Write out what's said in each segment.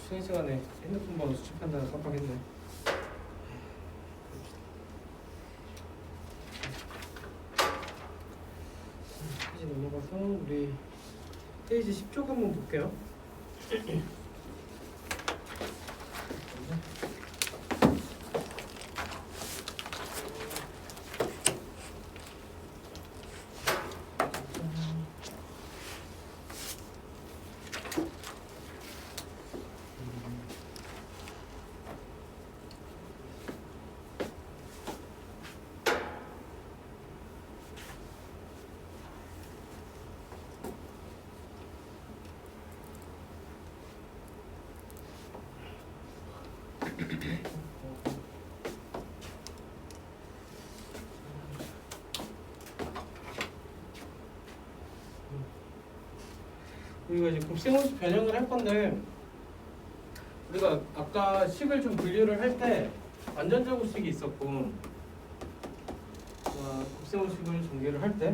쉬는 시간에 핸드폰 번호 수집한다는 깜빡했네. 페이지 넘어가서 우리 페이지 10쪽 한번 볼게요. 우리가 이제 곱셈함수 변형을 할 건데, 우리가 아까 식을 좀 분류를 할 때 완전제곱식이 있었고, 곱셈함수식을 전개를 할 때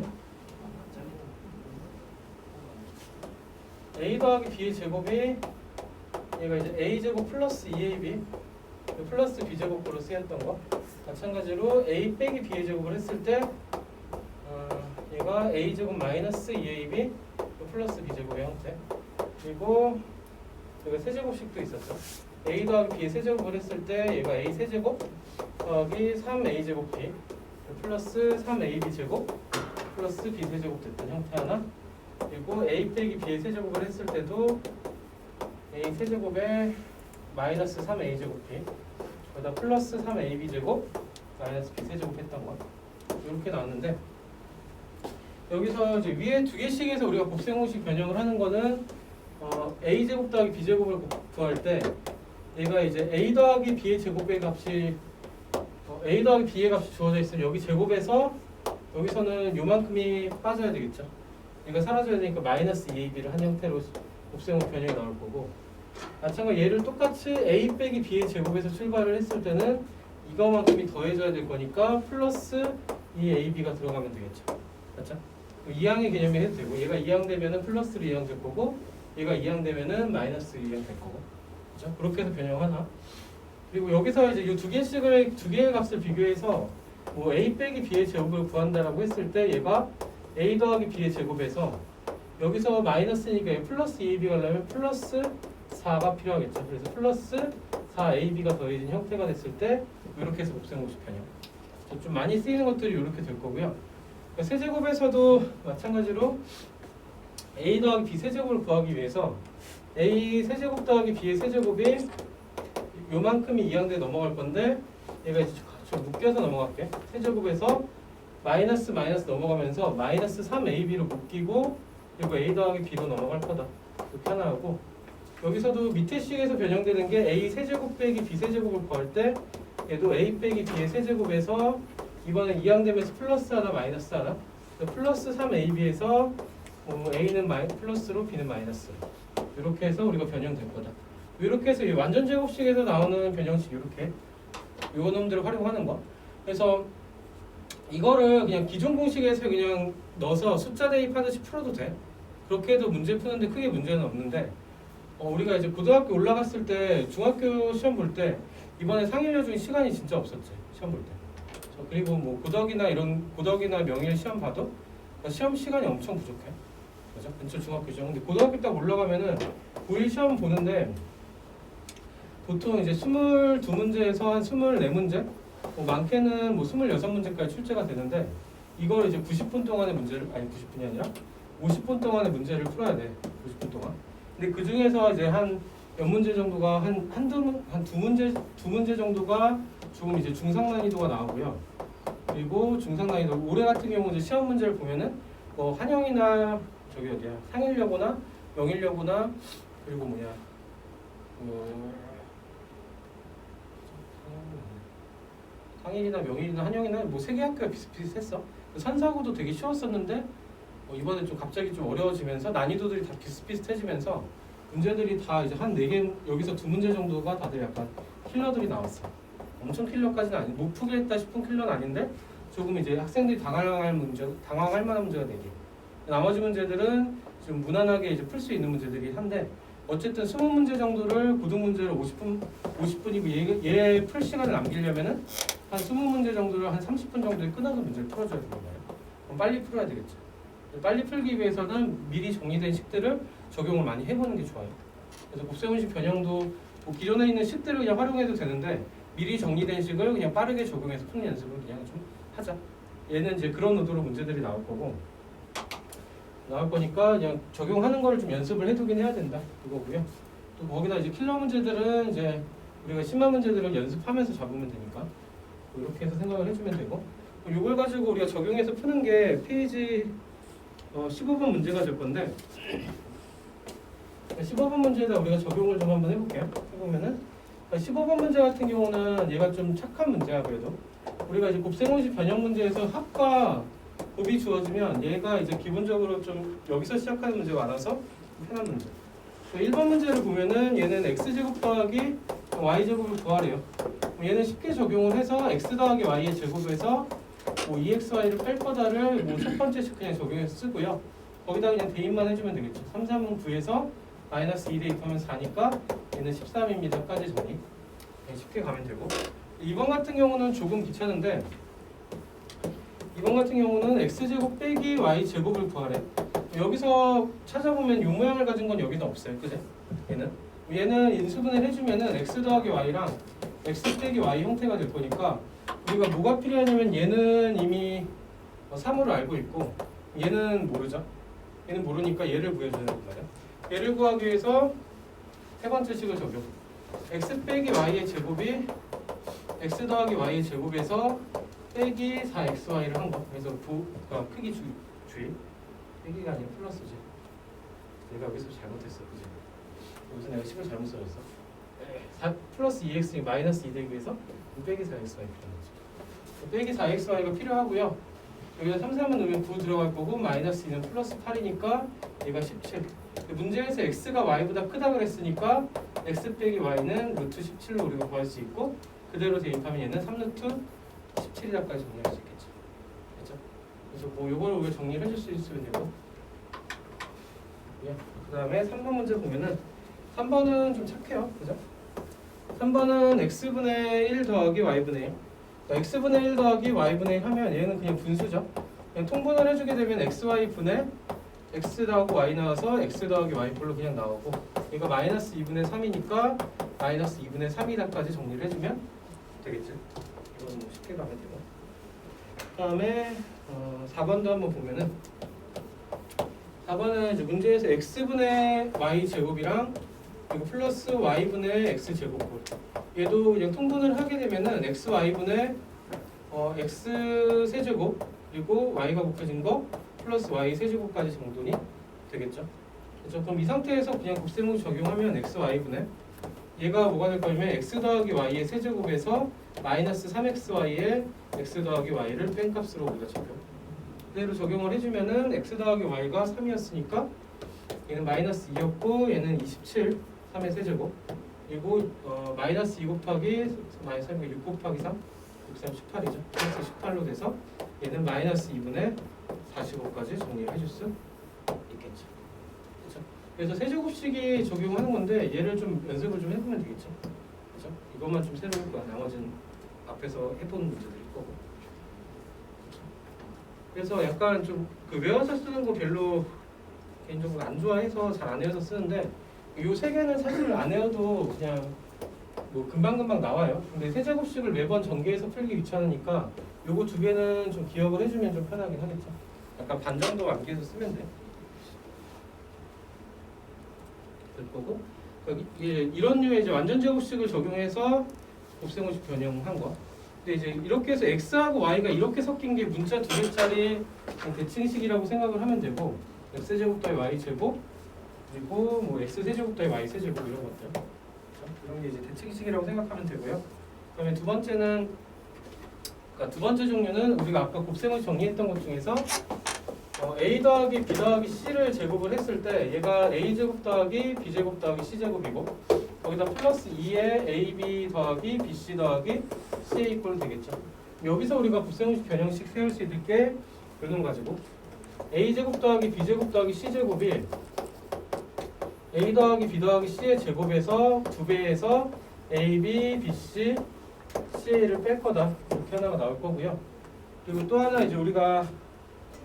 a 더하기 b의 제곱이 얘가 이제 a 제곱 플러스 2ab 플러스 b 제곱으로 쓰였던 거, 마찬가지로 a 빼기 b의 제곱을 했을 때 얘가 a 제곱 마이너스 2ab 플러스 b 제곱의 형태. 그리고 여기가 세제곱식도 있었죠. a 더하기 b의 세제곱을 했을 때 얘가 a 세제곱 더하기 3a 제곱 b 플러스 3ab 제곱 플러스 b 세제곱 됐던 형태 하나. 그리고 a 빼기 b의 세제곱을 했을 때도 a 세제곱에 마이너스 3a 제곱 b 거기다 플러스 3ab 제곱 마이너스 b 세제곱 했던 거. 이렇게 나왔는데, 여기서 이제 위에 두 개씩에서 우리가 곱셈공식 변형을 하는 거는 a 제곱 더하기 b 제곱을 구할 때 얘가 이제 a 더하기 b의 제곱의 값이 a 더하기 b의 값이 주어져 있으면 여기 제곱에서 여기서는 요만큼이 빠져야 되겠죠. 얘가 사라져야 되니까 마이너스 2ab를 한 형태로 곱셈공 변형이 나올 거고, 마찬가지로 얘를 똑같이 a 빼기 b의 제곱에서 출발을 했을 때는 이거만큼이 더해져야 될 거니까 플러스 2ab가 들어가면 되겠죠. 맞죠? 2항의 개념이 해도 되고, 얘가 2항 되면은 플러스로 2항 될 거고, 얘가 2항 되면은 마이너스 2항 될 거고, 그렇죠? 그렇게 해서 변형하나. 그리고 여기서 이제 이 두 개의 값을 비교해서 뭐 a 빼기 b의 제곱을 구한다라고 했을 때 얘가 a 더하기 b의 제곱에서 여기서 마이너스니까 플러스 2ab가 하려면 플러스 4가 필요하겠죠. 그래서 플러스 4ab가 더해진 형태가 됐을 때 이렇게 해서 곱셈공식 변형. 좀 많이 쓰이는 것들이 이렇게 될 거고요. 세제곱에서도 마찬가지로 a 더하기 b 세제곱을 구하기 위해서 a 세제곱 더하기 b의 세제곱이 요만큼이 2항대에 넘어갈 건데, 얘가 이제 좀 묶여서 넘어갈게. 세제곱에서 마이너스 마이너스 넘어가면서 마이너스 3ab로 묶이고, 그리고 a 더하기 b로 넘어갈 거다. 이렇게 하나 하고, 여기서도 밑에 식에서 변형되는 게 a 세제곱 빼기 b 세제곱을 구할 때 얘도 a 빼기 b의 세제곱에서 이번에 2항 되면서 플러스 하나 마이너스 하나, 플러스 3ab에서 a는 플러스로 b는 마이너스, 이렇게 해서 우리가 변형될 거다. 이렇게 해서 이 완전 제곱식에서 나오는 변형식, 이렇게 요 놈들을 활용하는 거. 그래서 이거를 그냥 기존 공식에서 그냥 넣어서 숫자 대입하듯이 풀어도 돼. 그렇게 해도 문제 푸는데 크게 문제는 없는데, 우리가 이제 고등학교 올라갔을 때 중학교 시험 볼 때 이번에 상일여 중에 시간이 진짜 없었지, 시험 볼 때. 그리고 뭐 고덕이나 명일 시험 봐도 시험 시간이 엄청 부족해. 그죠? 근처 중학교죠. 근데 고등학교 딱 올라가면은 고1 시험 보는데 보통 이제 22문제에서 한 24문제? 뭐 많게는 뭐 26문제까지 출제가 되는데, 이걸 이제 90분 동안의 문제를, 아니 90분이 아니라 50분 동안의 문제를 풀어야 돼. 50분 동안. 근데 그 중에서 이제 한 몇 문제 정도가 두 문제 정도가 조금 이제 중상 난이도가 나오고요. 그리고 중상 난이도, 올해 같은 경우 이제 시험 문제를 보면은 뭐 한영이나 저기 어디야, 상일여고나 명일여고나 그리고 뭐냐 상일이나 명일이나 한영이나 뭐 세 개 학교가 비슷비슷했어. 산사고도 되게 쉬웠었는데 이번에 좀 갑자기 좀 어려워지면서 난이도들이 다 비슷비슷해지면서 문제들이 다 이제 한 4개, 여기서 2문제 정도가 다들 약간 킬러들이 나왔어. 엄청 킬러까지는 아니, 못 푸겠다 싶은 킬러는 아닌데 조금 이제 학생들이 당황할 만한 문제가 4개. 나머지 문제들은 좀 무난하게 이제 풀 수 있는 문제들이 한데, 어쨌든 20문제 정도를 고등 문제를 50분이고 얘 풀 시간을 남기려면은 한 20문제 정도를 한 30분 정도에 끊어서 문제를 풀어줘야 되는 거예요. 그럼 빨리 풀어야 되겠죠. 빨리 풀기 위해서는 미리 정리된 식들을 적용을 많이 해보는 게 좋아요. 그래서 곱셈공식 변형도 뭐 기존에 있는 식들을 그냥 활용해도 되는데 미리 정리된 식을 그냥 빠르게 적용해서 푸는 연습을 그냥 좀 하자. 얘는 이제 그런 의도로 문제들이 나올 거니까 그냥 적용하는 거를 좀 연습을 해두긴 해야 된다. 그거고요. 또 거기다 이제 킬러 문제들은 이제 우리가 심화 문제들을 연습하면서 잡으면 되니까 뭐 이렇게 해서 생각을 해주면 되고 이걸 가지고 우리가 적용해서 푸는 게 페이지 15번 문제가 될 건데 15번 문제에다 우리가 적용을 좀 한번 해볼게요. 해보면은 15번 문제 같은 경우는 얘가 좀 착한 문제야. 그래도 우리가 이제 곱셈공식 변형 문제에서 합과 곱이 주어지면 얘가 이제 기본적으로 좀 여기서 시작하는 문제가 많아서 편한 문제. 1번 문제를 보면은 얘는 x제곱 더하기 y제곱을 구하래요. 얘는 쉽게 적용을 해서 x 더하기 y의 제곱에서 뭐 2xy를 뺄 거다를 뭐 첫 번째씩 그냥 적용해서 쓰고요. 거기다 그냥 대입만 해주면 되겠죠. 3, 3은 9에서 마이너스 2 대입하면 4니까 얘는 13입니다까지 정리. 쉽게 가면 되고 2번 같은 경우는 조금 귀찮은데 2번 같은 경우는 x제곱 빼기 y제곱을 구하래. 여기서 찾아보면 이 모양을 가진 건 여기는 없어요. 그죠? 얘는 인수분해를 해주면은 x 더하기 y랑 x 빼기 y 형태가 될 거니까 우리가 뭐가 필요하냐면 얘는 이미 3으로 알고 있고 얘는 모르죠. 얘는 모르니까 얘를 구해줘야 된단 말이야. 얘를 구하기 위해서 세 번째 식을 적용. x 빼기 y의 제곱이 x 더하기 y의 제곱에서 빼기 4xy를 한 거. 그래서 부가 크기 주의. 빼기가 아니라 플러스지. 내가 여기서 잘못했어. 그지? 여기서 내가 식을 잘못 써줬어. 4 플러스 2x 마이너스 2 되기 위해서 빼기 4xy 필요한 거지. 빼기 4xy가 필요하고요. 여기다 3, 3은 넣으면 9 들어갈 거고 마이너스 2는 플러스 8이니까 얘가 17. 문제에서 x가 y보다 크다 그랬으니까 x 빼기 y는 루트 17로 우리가 구할 수 있고 그대로 대입하면 얘는 3루트 17이라까지 정리할 수 있겠죠. 그렇죠? 그래서 뭐 요거를 우리가 정리를 해줄 수 있으면 되고 그 다음에 3번 문제 보면은 3번은 좀 착해요. 그죠? 3번은 x분의 1 더하기 y분의 1 x분의 1 더하기 y분의 1 하면 얘는 그냥 분수죠. 그냥 통분을 해주게 되면 xy분의 x 더하고 y 나와서 x 더하기 y꼴로 그냥 나오고 얘가 마이너스 2분의 3이니까 마이너스 2분의 3이다까지 정리를 해주면 되겠죠. 이건 뭐 쉽게 가면 되고 그 다음에 4번도 한번 보면은 4번은 이제 문제에서 x분의 y제곱이랑 그리고 플러스 y분의 x제곱꼴 얘도 그냥 통분을 하게 되면은 xy분의 x세제곱 그리고 y가 곱해진 거 플러스 y 세제곱까지 정돈이 되겠죠. 그렇죠? 그럼 이 상태에서 그냥 곱셈을 적용하면 xy분의 얘가 뭐가 될 거냐면 x 더하기 y의 세제곱에서 마이너스 3xy의 x 더하기 y를 뺀 값으로 우리가 적용. 그대로 적용을 해주면은 x 더하기 y가 3이었으니까 얘는 마이너스 2였고 얘는 27, 3의 세제곱. 그리고 마이너스 2 곱하기 마이너스 3이니까 6 곱하기 3, 6, 3, 18이죠. 플러스 18로 돼서 얘는 마이너스 2분의 45까지 정리를 해줄 수 있겠죠. 그렇죠? 그래서 세제곱식이 적용하는 건데 얘를 좀 연습을 좀 해보면 되겠죠. 그렇죠? 이것만 좀 새로울 거야. 나머지는 앞에서 해본 문제들일 거고. 그렇죠? 그래서 약간 좀 그 외워서 쓰는 거 별로 개인적으로 안 좋아해서 잘 안 외워서 쓰는데 이 세 개는 사실 안 외워도 그냥 뭐 금방금방 나와요. 근데 세제곱식을 매번 전개해서 풀기 귀찮으니까 요거 두 개는 좀 기억을 해주면 좀 편하긴 하겠죠. 약간 반 정도 암기해서 쓰면 돼. 될 거고. 이런 류의 이제 완전 제곱식을 적용해서 곱셈공식 변형한 거. 근데 이제 이렇게 해서 x하고 y가 이렇게 섞인 게 문자 두 개짜리 대칭식이라고 생각을 하면 되고 x 제곱 더하기 y 제곱 그리고 뭐 x 세제곱 더하기 y 세제곱 이런 것들. 그렇죠? 이런 게 이제 대칭식이라고 생각하면 되고요. 그다음에 두 번째는 두 번째 종류는 우리가 아까 곱셈을 정리했던 것 중에서 a 더하기 b 더하기 c를 제곱을 했을 때 얘가 a 제곱 더하기 b 제곱 더하기 c 제곱이고 거기다 플러스 2에 ab 더하기 bc 더하기 ca 꼴 되겠죠. 여기서 우리가 곱셈공식 변형식 세울 수 있을 게 요놈 가지고 a 제곱 더하기 b 제곱 더하기 c 제곱이 A 더하기 B 더하기 C의 제곱에서 2배에서 AB, BC, CA를 뺄 거다. 이렇게 하나가 나올 거고요. 그리고 또 하나 이제 우리가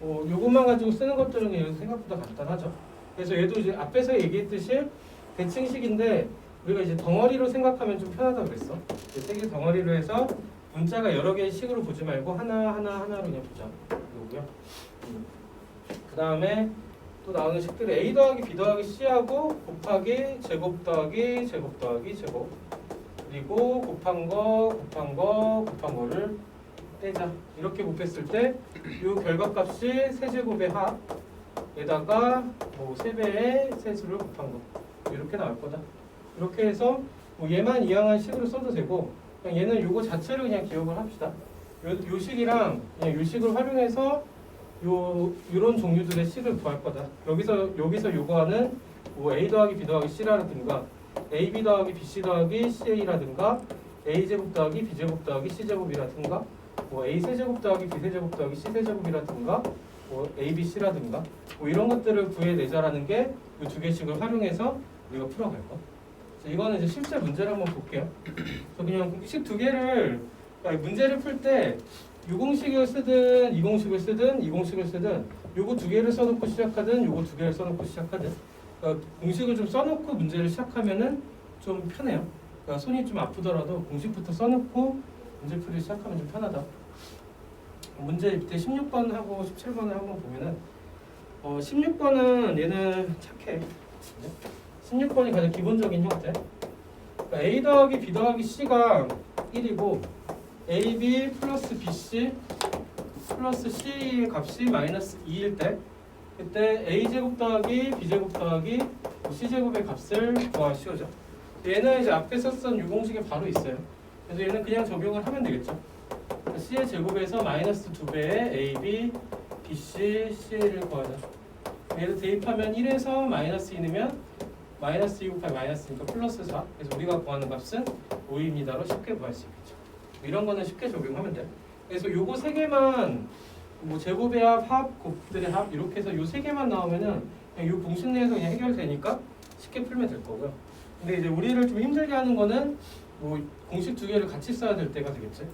요것만 가지고 쓰는 것들은 그냥 생각보다 간단하죠. 그래서 얘도 이제 앞에서 얘기했듯이 대칭식인데 우리가 이제 덩어리로 생각하면 좀 편하다 그랬어. 세개 덩어리로 해서 문자가 여러 개의 식으로 보지 말고 하나로 그냥 보자. 이거고요. 그 다음에 또 나오는 식들이 A 더하기 B 더하기 C하고 곱하기 제곱 더하기 제곱 더하기 제곱 그리고 곱한 거를 떼자. 이렇게 곱했을 때 이 결과값이 세제곱의 합에다가 뭐 3배의 세수를 곱한 거 이렇게 나올 거다. 이렇게 해서 뭐 얘만 이항한 식으로 써도 되고 그냥 얘는 요거 자체를 그냥 기억을 합시다. 요 식이랑 그냥 요 식을 활용해서 요런 종류들의 식을 구할 거다. 여기서 요거하는 뭐 A 더하기 B 더하기 C라든가 AB 더하기 BC 더하기 CA라든가 A제곱 더하기 B제곱 더하기 C제곱이라든가 뭐 A 세제곱 더하기 B 세제곱 더하기 C 세제곱이라든가 뭐 ABC라든가 뭐 이런 것들을 구해내자라는 게 이 두 개씩을 활용해서 우리가 풀어갈 거. 이거는 이제 실제 문제를 한번 볼게요. 그래서 그냥 식 두 개를 문제를 풀 때 유공식을 쓰든 이공식을 쓰든 이공식을 쓰든 요거 두 개를 써놓고 시작하든 요거 두 개를 써놓고 시작하든 그러니까 공식을 좀 써놓고 문제를 시작하면은 좀 편해요. 그러니까 손이 좀 아프더라도 공식부터 써놓고 문제 풀이 시작하면 좀 편하다. 문제 밑에 16번하고 17번을 한번 보면은 16번은 얘는 착해. 16번이 가장 기본적인 형태. 그러니까 A 더하기 B 더하기 C가 1이고 AB 플러스 BC 플러스 C의 값이 마이너스 2일 때 그때 A제곱 더하기 B제곱 더하기 C제곱의 값을 구하시오죠. 얘는 이제 앞에 썼던 유공식에 바로 있어요. 그래서 얘는 그냥 적용을 하면 되겠죠. C의 제곱에서 마이너스 2배의 AB, BC, CA를 구하자. 얘를 대입하면 1에서 마이너스 2 넣으면 마이너스 2 곱하기 마이너스니까 플러스 4. 그래서 우리가 구하는 값은 5입니다로 쉽게 구할 수 있겠죠. 이런 거는 쉽게 적용하면 돼요. 그래서 요거 세 개만 뭐 제곱의 합, 곱들의 합 이렇게 해서 요 세 개만 나오면은 그냥 요 공식 내에서 그냥 해결되니까 쉽게 풀면 될 거고요. 근데 이제 우리를 좀 힘들게 하는 거는 뭐 공식 두 개를 같이 써야 될 때가 되겠지.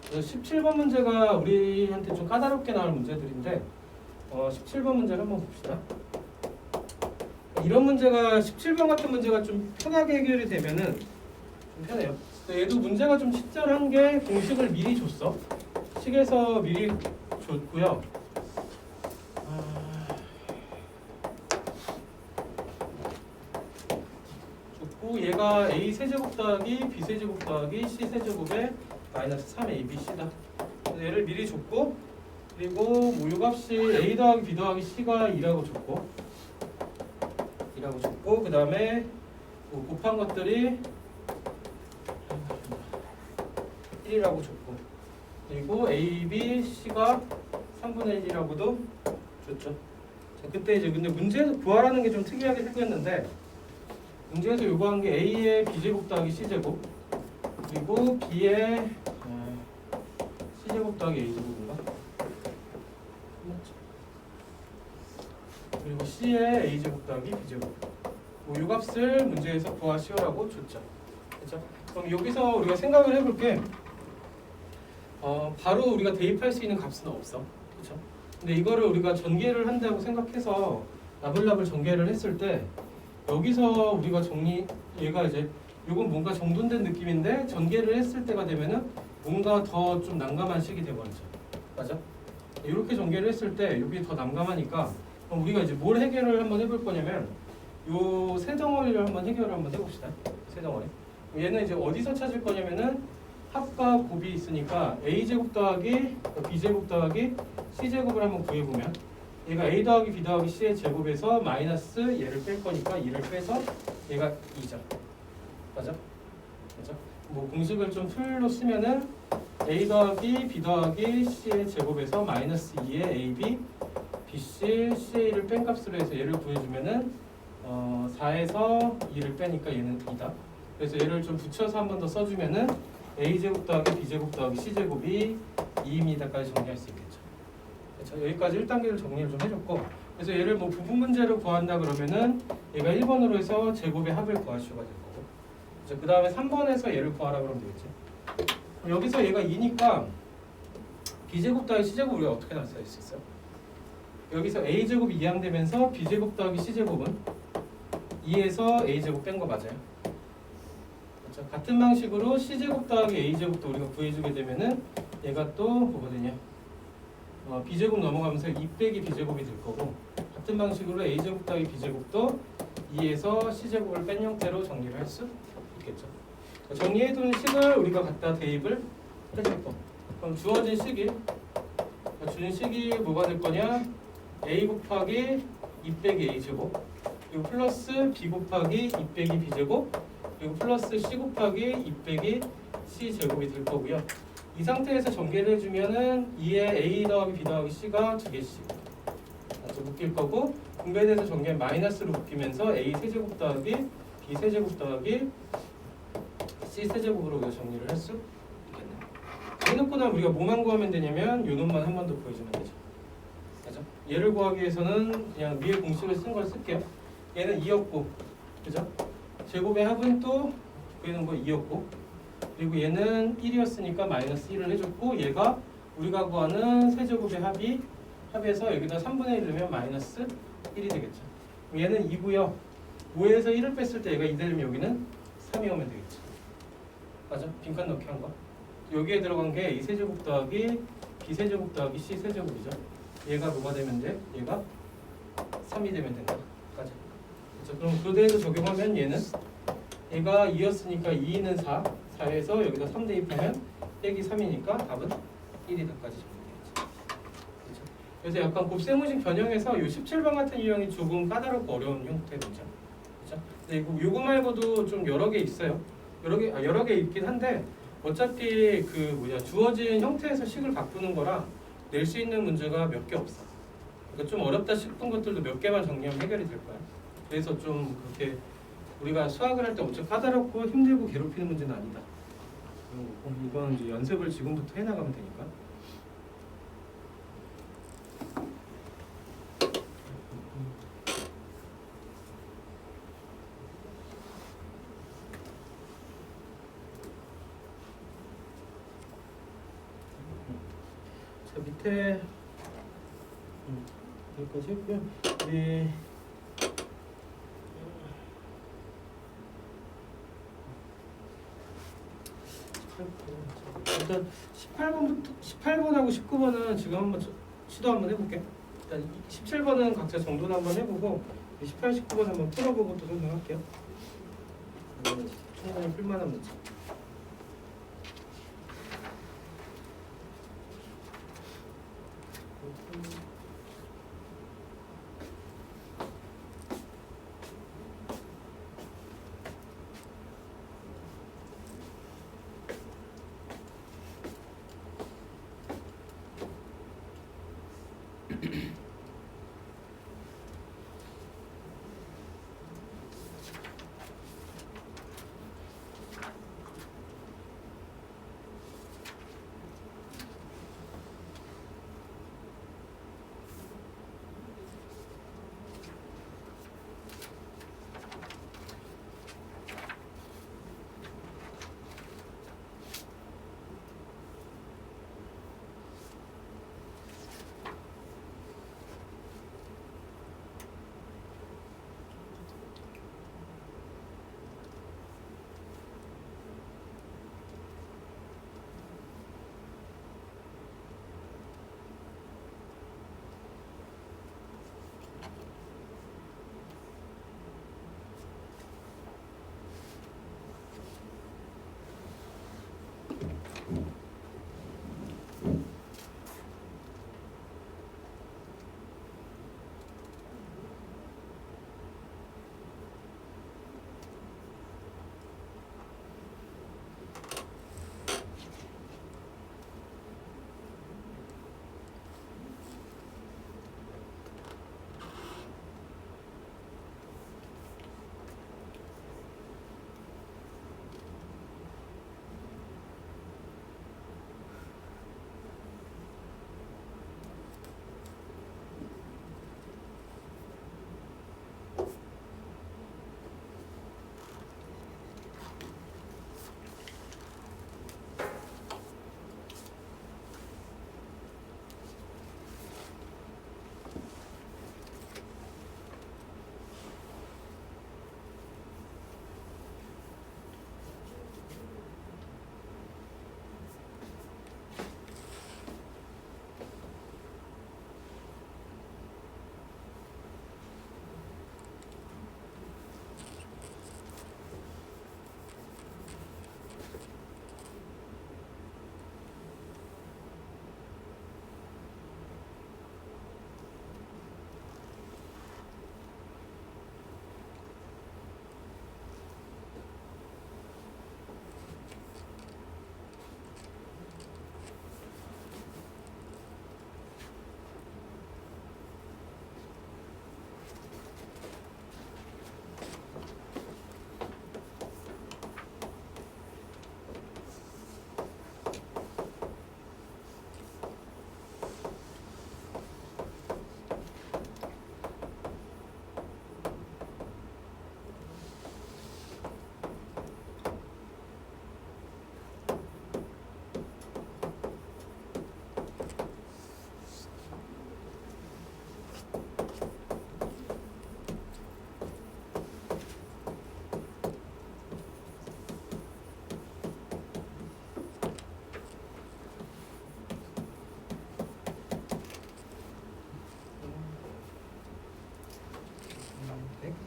그래서 17번 문제가 우리한테 좀 까다롭게 나올 문제들인데 17번 문제를 한번 봅시다. 이런 문제가 17번 같은 문제가 좀 편하게 해결이 되면은 좀 편해요. 얘도 문제가 좀 친절한 게 공식을 미리 줬어. 식에서 미리 줬고요. 줬고 얘가 A 세제곱 더하기 B 세제곱 더하기 C 세제곱에 마이너스 3ABC다. 얘를 미리 줬고 그리고 뭐 요 값이 A 더하기 B 더하기 C가 2라고 줬고 그 다음에 뭐 곱한 것들이 1이라고 줬고 그리고 A, B, C가 3분의 1이라고도 줬죠. 자, 그때 이제 근데 문제에서 구하라는 게 좀 특이하게 생겼는데 문제에서 요구한 게 A의 B제곱 더하기 C제곱 그리고 B의 C제곱 더하기 A제곱인가? 그리고 C의 A제곱 더하기 B제곱 뭐 요 값을 문제에서 구하시오라고 줬죠. 그렇죠? 그럼 여기서 우리가 생각을 해볼게. 바로 우리가 대입할 수 있는 값은 없어. 그렇죠? 근데 이거를 우리가 전개를 한다고 생각해서 나블랍을 전개를 했을 때 여기서 우리가 얘가 이제 요건 뭔가 정돈된 느낌인데 전개를 했을 때가 되면은 뭔가 더 좀 난감한 식이 되버리죠. 맞아? 이렇게 전개를 했을 때 여기 더 난감하니까 그럼 우리가 이제 뭘 해결을 한번 해볼 거냐면 요 세 덩어리를 한번 해봅시다. 세 덩어리. 얘는 이제 어디서 찾을 거냐면은 합과 곱이 있으니까 A제곱 더하기 B제곱 더하기 C제곱을 한번 구해보면 얘가 A 더하기 B 더하기 C의 제곱에서 마이너스 얘를 뺄 거니까 2를 빼서 얘가 2죠. 맞아? 맞아? 뭐 공식을 좀 풀로 쓰면은 A 더하기 B 더하기 C의 제곱에서 마이너스 2의 AB, BC, CA를 뺀 값으로 해서 얘를 구해주면은 4에서 2를 빼니까 얘는 2다. 그래서 얘를 좀 붙여서 한 번 더 써주면은 A제곱 더하기 B제곱 더하기 C제곱이 2입니다까지 정리할 수 있겠죠. 그렇죠? 여기까지 1단계를 정리를 좀 해줬고 그래서 얘를 뭐 부분 문제로 구한다 그러면은 얘가 1번으로 해서 제곱의 합을 구할 수가 될 거고, 그 다음에 3번에서 얘를 구하라 그러면 되겠지. 여기서 얘가 2니까 b제곱 더하기 c제곱 우리가 어떻게 나타낼 수 있어요? 여기서 a제곱이 이항되면서 b제곱 더하기 c제곱은 2에서 a제곱 뺀 거 맞아요? 그렇죠? 같은 방식으로 c제곱 더하기 a제곱도 우리가 구해주게 되면은 얘가 또 뭐거든요? b제곱 넘어가면서 2 빼기 b제곱이 될 거고, 같은 방식으로 a제곱 더하기 b제곱도 2에서 c제곱을 뺀 형태로 정리를 할 수 있겠죠. 정리해둔 식을 우리가 갖다 대입을 해줄 거. 그럼 주어진 식이 주는 식이 뭐가 될 거냐? a 곱하기 2 빼기 a제곱, 그리고 플러스 b 곱하기 2 빼기 b제곱, 그리고 플러스 c 곱하기 2 빼기 c제곱이 될 거고요. 이 상태에서 전개를 해주면은 2에 a 더하기 b 더하기 c가 2개씩 묶일 거고, 분배돼서 전개 마이너스로 묶이면서 a 세제곱 더하기 b 세제곱 더하기 c 세제곱으로 우리가 정리를 할 수 있겠네요. 해놓고 나면 우리가 뭐만 구하면 되냐면 요 놈만 한 번 더 보여주면 되죠. 그죠? 얘를 구하기 위해서는 그냥 위에 공식을 쓴 걸 쓸게요. 얘는 2였고, 그죠? 제곱의 합은 또 구해놓은 거 2였고, 그리고 얘는 1이었으니까 마이너스 1을 해줬고, 얘가 우리가 구하는 세제곱의 합에서 여기다 3분의 1 넣으면 마이너스 1이 되겠죠. 얘는 2고요. 5에서 1을 뺐을 때 얘가 2 되려면 여기는 3이 오면 되겠죠. 맞아? 빈칸 넣기 한 거. 여기에 들어간 게 이 세제곱 더하기 b 세제곱 더하기 c 세제곱이죠. 얘가 뭐가 되면 돼? 얘가 3이 되면 된다. 맞아. 그렇죠? 그럼 그대로 적용하면 얘가 2였으니까 2는 4, 4에서 여기다 3 대입하면 빼기 3이니까 답은 1이다까지 적용되겠죠. 그렇죠? 그래서 약간 곱셈무식 변형에서 이 17번 같은 유형이 조금 까다롭고 어려운 형태죠. 그렇죠? 근데 이거 말고도 좀 여러 개 있어요. 여러 개 있긴 한데 어차피 주어진 형태에서 식을 바꾸는 거라 낼 수 있는 문제가 몇 개 없어. 그러니까 좀 어렵다 싶은 것들도 몇 개만 정리하면 해결이 될 거야. 그래서 좀 그렇게 우리가 수학을 할 때 엄청 까다롭고 힘들고 괴롭히는 문제는 아니다. 이건 이제 연습을 지금부터 해나가면 되니까. 자, 밑에 여기까지 했고요. 우리 일단 18번하고 19번은 지금 한번 시도 한번 해볼게. 일단 17번은 각자 정돈 한번 해보고 18, 19번 한번 풀어보고 또 설명할게요. 충분히 풀만한 문제.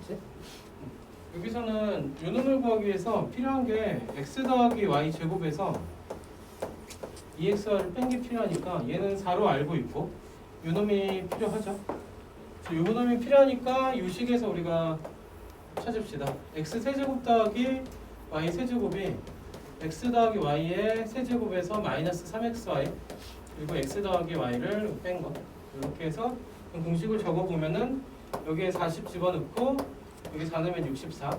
그치? 여기서는 요놈을 구하기 위해서 필요한 게 x 더하기 y 제곱에서 2xy를 뺀 게 필요하니까 얘는 4로 알고 있고 요놈이 필요하죠. 요놈이 필요하니까 이 식에서 우리가 찾읍시다. x 세제곱 더하기 y 세제곱이 x 더하기 y의 세제곱에서 마이너스 3xy 그리고 x 더하기 y를 뺀 거. 이렇게 해서 공식을 적어보면은 여기에 40 집어넣고 여기 4 넣으면 64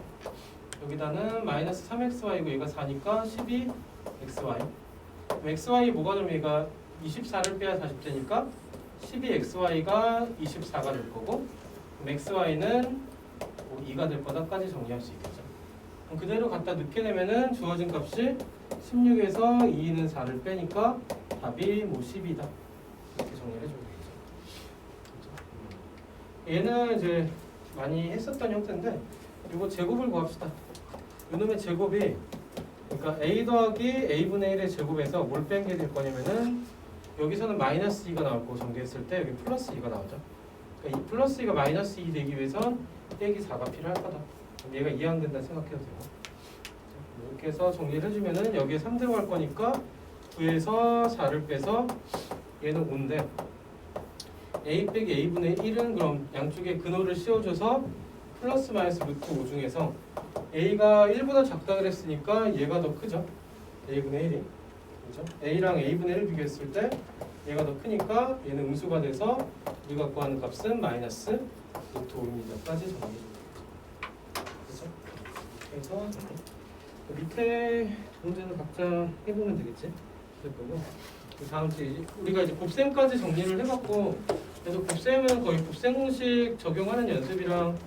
여기다는 마이너스 3xy고 얘가 4니까 12xy xy 뭐가 되면 얘가 24를 빼야 40되니까 12xy가 24가 될 거고 xy는 2가 될 거다까지 정리할 수 있겠죠. 그럼 그대로 갖다 넣게 되면은 주어진 값이 16에서 2는 4를 빼니까 답이 12다. 이렇게 정리를 해주면 되겠죠. 얘는 이제 많이 했었던 형태인데 이거 제곱을 구합시다. 이놈의 제곱이 그러니까 a 더하기 a분의 1의 제곱에서 뭘 뺀 게 될 거냐면은 여기서는 마이너스 2가 나올 거고 전개했을 때 여기 플러스 2가 나오죠. 그러니까 이 플러스 2가 마이너스 2 되기 위해선 빼기 4가 필요할 거다. 그럼 얘가 이항된다 생각해도 되고 이렇게 해서 정리를 해주면은 여기에 3 들어갈 거니까 9에서 4를 빼서 얘는 5인데 a 빼기 a분의 1은 그럼 양쪽에 근호를 씌워줘서 플러스 마이너스 루트 5 중에서 a가 1보다 작다 그랬으니까 얘가 더 크죠. a분의 1이 그죠? a랑 a분의 1 비교했을 때 얘가 더 크니까 얘는 음수가 돼서 우리가 구하는 값은 마이너스 루트 5입니다까지 정리해줍니다. 그죠? 그래서 밑에 문제는 각자 해보면 되겠지? 될 거고 그 다음 주에 우리가 이제 곱셈까지 정리를 해봤고 그래서 곱셈은 거의 곱셈 공식 적용하는 연습이랑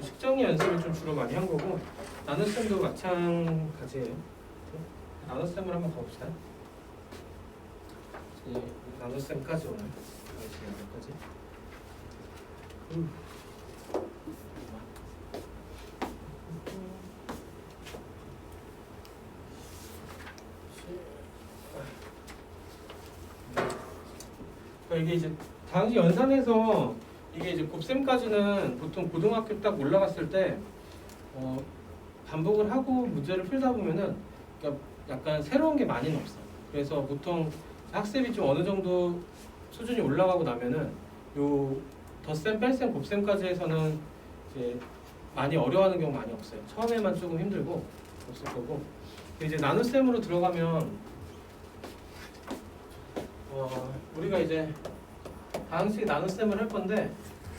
식정리 연습을 좀 주로 많이 한 거고 나눗셈도 마찬가지예요. 나눗셈을 한번 가봅시다. 나눗셈까지 오늘 여기까지. 이게 이제 당시 연산에서 이게 이제 곱셈까지는 보통 고등학교 딱 올라갔을 때 반복을 하고 문제를 풀다 보면은 그러니까 약간 새로운 게 많이는 없어. 그래서 보통 학습이 좀 어느 정도 수준이 올라가고 나면은 요 덧셈, 뺄셈, 곱셈까지 해서는 이제 많이 어려워하는 경우 많이 없어요. 처음에만 조금 힘들고 없을 거고 이제 나눗셈으로 들어가면 우리가 이제 다항식 나눗셈을 할 건데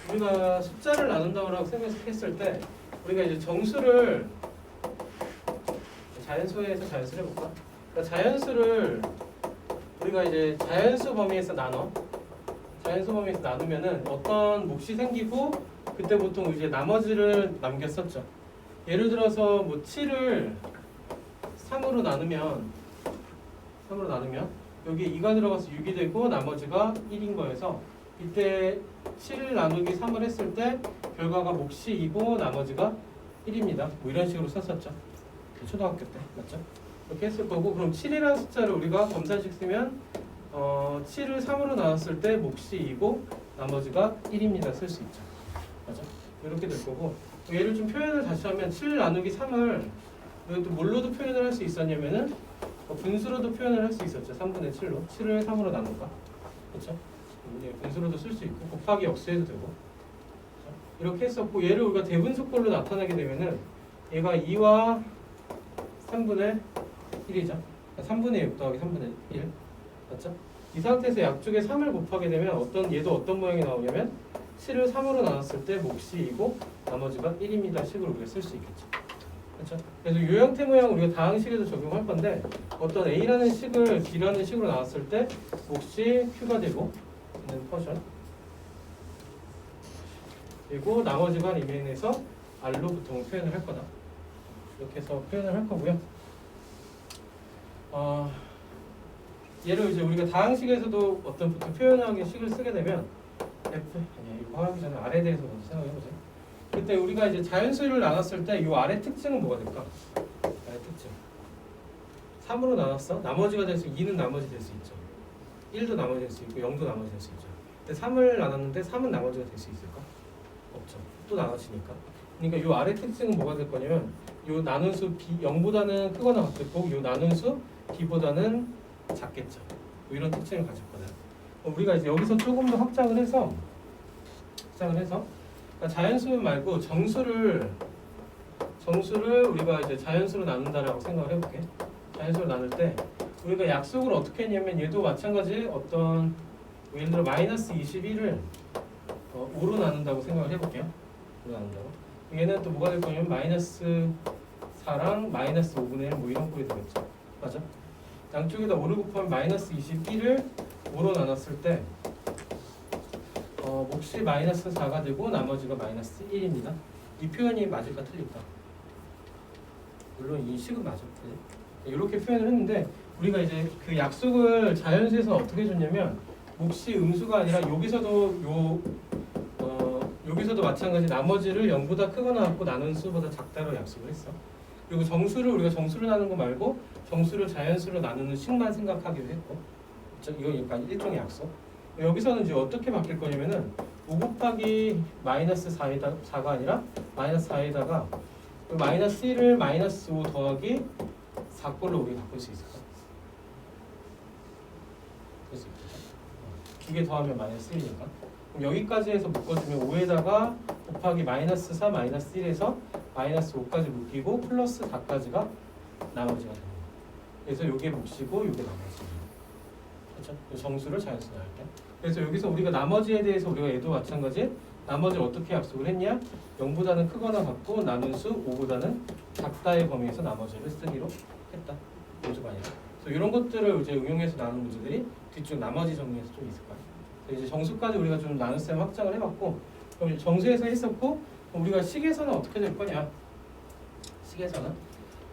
우리가 숫자를 나눈다고 생각했을 때 우리가 이제 정수를 자연수에서 자연수를 해볼까? 그러니까 자연수를 우리가 이제 자연수 범위에서 나눠 자연수 범위에서 나누면은 어떤 몫이 생기고 그때 보통 이제 나머지를 남겼었죠. 예를 들어서 뭐 7을 3으로 나누면 여기 2가 들어가서 6이 되고 나머지가 1인 거여서 이때 7을 나누기 3을 했을 때 결과가 몫이 2고 나머지가 1입니다. 뭐 이런 식으로 썼었죠. 초등학교 때 맞죠? 이렇게 했을 거고 그럼 7이라는 숫자를 우리가 검사식 쓰면 7을 3으로 나눴을 때 몫이 2고 나머지가 1입니다. 쓸 수 있죠. 맞죠? 이렇게 될 거고 얘를 좀 표현을 다시 하면 7 나누기 3을 또 뭘로도 표현을 할 수 있었냐면은 분수로도 표현을 할 수 있었죠. 3분의 7로 7을 3으로 나눈다. 그렇죠? 분수로도 쓸 수 있고 곱하기 역수해도 되고 그렇죠? 이렇게 했었고 얘를 우리가 대분수꼴로 나타내게 되면은 얘가 2와 3분의 1이죠. 3분의 6 더하기 3분의 1 맞죠? 이 상태에서 양쪽에 3을 곱하게 되면 얘도 어떤 모양이 나오냐면 7을 3으로 나눴을 때 몫이 2고 나머지가 1입니다 식으로 우리가 쓸 수 있겠죠. 그렇죠? 그래서 이 형태 모양 우리가 다항식에도 적용할 건데 어떤 A라는 식을 B라는 식으로 나왔을 때 몫이 Q가 되고 있는 퍼션 그리고 나머지가 리메인에서 R로 보통 표현을 할 거다. 이렇게 해서 표현을 할 거고요. 얘를 이제 우리가 다항식에서도 어떤 보통 표현하기 식을 쓰게 되면 이거 하기 전에 R에 대해서 먼저 생각해 보세요. 그때 우리가 이제 자연수를 나눴을 때 이 R의 특징은 뭐가 될까? R의 특징 3으로 나눴어? 나머지가 될 수 2는 나머지 될 수 있죠. 1도 나머지 될 수 있고 0도 나머지 될 수 있죠. 근데 3을 나눴는데 3은 나머지가 될 수 있을까? 없죠. 또 나눠지니까 그러니까 요 아래 특징은 뭐가 될 거냐면 요 나눈수 b 0보다는 크거나 같겠고 요 나눈수 b보다는 작겠죠. 뭐 이런 특징을 가질 거예요. 우리가 이제 여기서 조금 더 확장을 해서 그러니까 자연수 말고 정수를 우리가 이제 자연수로 나눈다라고 생각을 해볼게. 자연수로 나눌 때 우리가 약속을 어떻게 했냐면 얘도 마찬가지 어떤 예를 들어 마이너스 21을 5로 나눈다고 생각을 해볼게요. 5로 나눈다고. 얘는 또 뭐가 될 거냐면 마이너스 4랑 마이너스 5분의 1 뭐 이런 꼴이 되겠죠. 맞아? 양쪽에다 5를 곱하면 마이너스 21을 5로 나눴을 때 몫이 마이너스 4가 되고 나머지가 마이너스 1입니다. 이 표현이 맞을까 틀릴까? 물론 이 식은 맞아. 이렇게 표현을 했는데 우리가 이제 그 약속을 자연수에서 어떻게 줬냐면 몫이 음수가 아니라 여기서도 마찬가지 나머지를 0보다 크거나 같고 나눈 수보다 작다로 약속을 했어. 그리고 정수를 우리가 정수를 나누는 거 말고 정수를 자연수로 나누는 식만 생각하기로 했고, 이건 약간 일종의 약속. 여기서는 이제 어떻게 바뀔 거냐면은 5 곱하기 마이너스 4가 아니라 마이너스 4에다가 마이너스 1을 마이너스 5 더하기 4꼴로 우리가 바꿀 수 있을까? 그럴 수 있겠죠. 2개 더하면 마이너스 1이니까. 그럼 여기까지 해서 묶어주면 5에다가 곱하기 마이너스 4 마이너스 1에서 마이너스 5까지 묶이고 플러스 4까지가 나머지가 됩니다. 그래서 이게 몫이고 이게 나머지입니다. 그렇죠? 정수를 자연수 나눌 때. 그래서 여기서 우리가 나머지에 대해서 우리가 얘도 마찬가지 나머지를 어떻게 약속을 했냐? 0보다는 크거나 같고 나눈 수 5보다는 작다의 범위에서 나머지를 쓰기로 했다. 문제가 아니라. 그래서 이런 것들을 이제 응용해서 나눈 문제들이 뒤쪽 나머지 정리에서 좀 있을 거예요. 그래서 이제 정수까지 우리가 좀 나눗셈 확장을 해봤고, 그럼 이제 정수에서 했었고, 우리가 식에서는 어떻게 될 거냐? 식에서는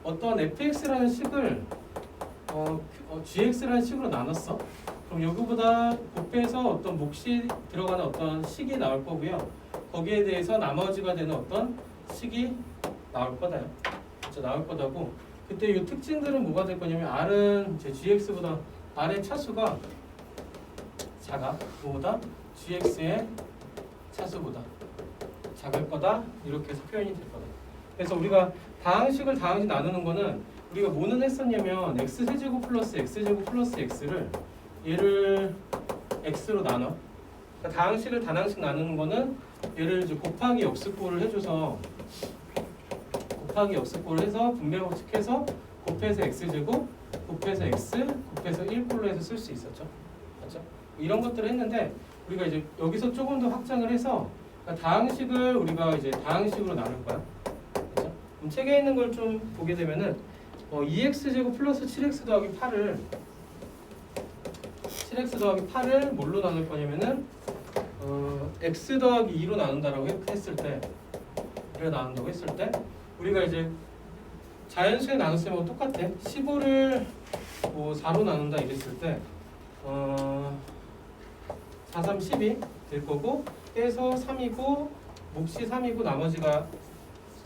어떤 fx라는 식을 gx라는 식으로 나눴어. 그럼 여기보다 곱해서 어떤 몫이 들어가는 어떤 식이 나올 거고요. 거기에 대해서 나머지가 되는 어떤 식이 나올 거다요. 그렇죠? 나올 거다고. 그때 이 특징들은 뭐가 될 거냐면 r은 제 gx보다 r의 차수가 작아. 뭐보다 gx의 차수보다 작을 거다. 이렇게 해서 표현이 될 거다. 그래서 우리가 다항식을 다항식 나누는 거는 우리가 뭐는 했었냐면 x세제곱 플러스 x제곱 플러스 x를 얘를 x로 나눠. 그러니까 다항식을 단항식 나누는 거는 얘를 이제 곱하기 역수꼴을 해줘서 곱하기 역수꼴을 해서 분배 법칙해서 곱해서 x제곱 곱해서 x 곱해서 1꼴로 해서 쓸 수 있었죠. 맞죠? 이런 것들을 했는데 우리가 이제 여기서 조금 더 확장을 해서 그러니까 다항식을 우리가 이제 다항식으로 나눌 거야. 그렇죠? 그럼 책에 있는 걸 좀 보게 되면은 2x제곱 플러스 7x 더하기 8을 7x 더하기 8을 뭘로 나눌 거냐면은 x 더하기 2로 나눈다라고 했을 때 우리가 나눈다고 했을 때 우리가 이제 자연수의 나눗셈하고 똑같아. 15를 뭐 4로 나눈다 이랬을 때 4, 3, 12 될 거고 빼서 3이고 몫이 3이고 나머지가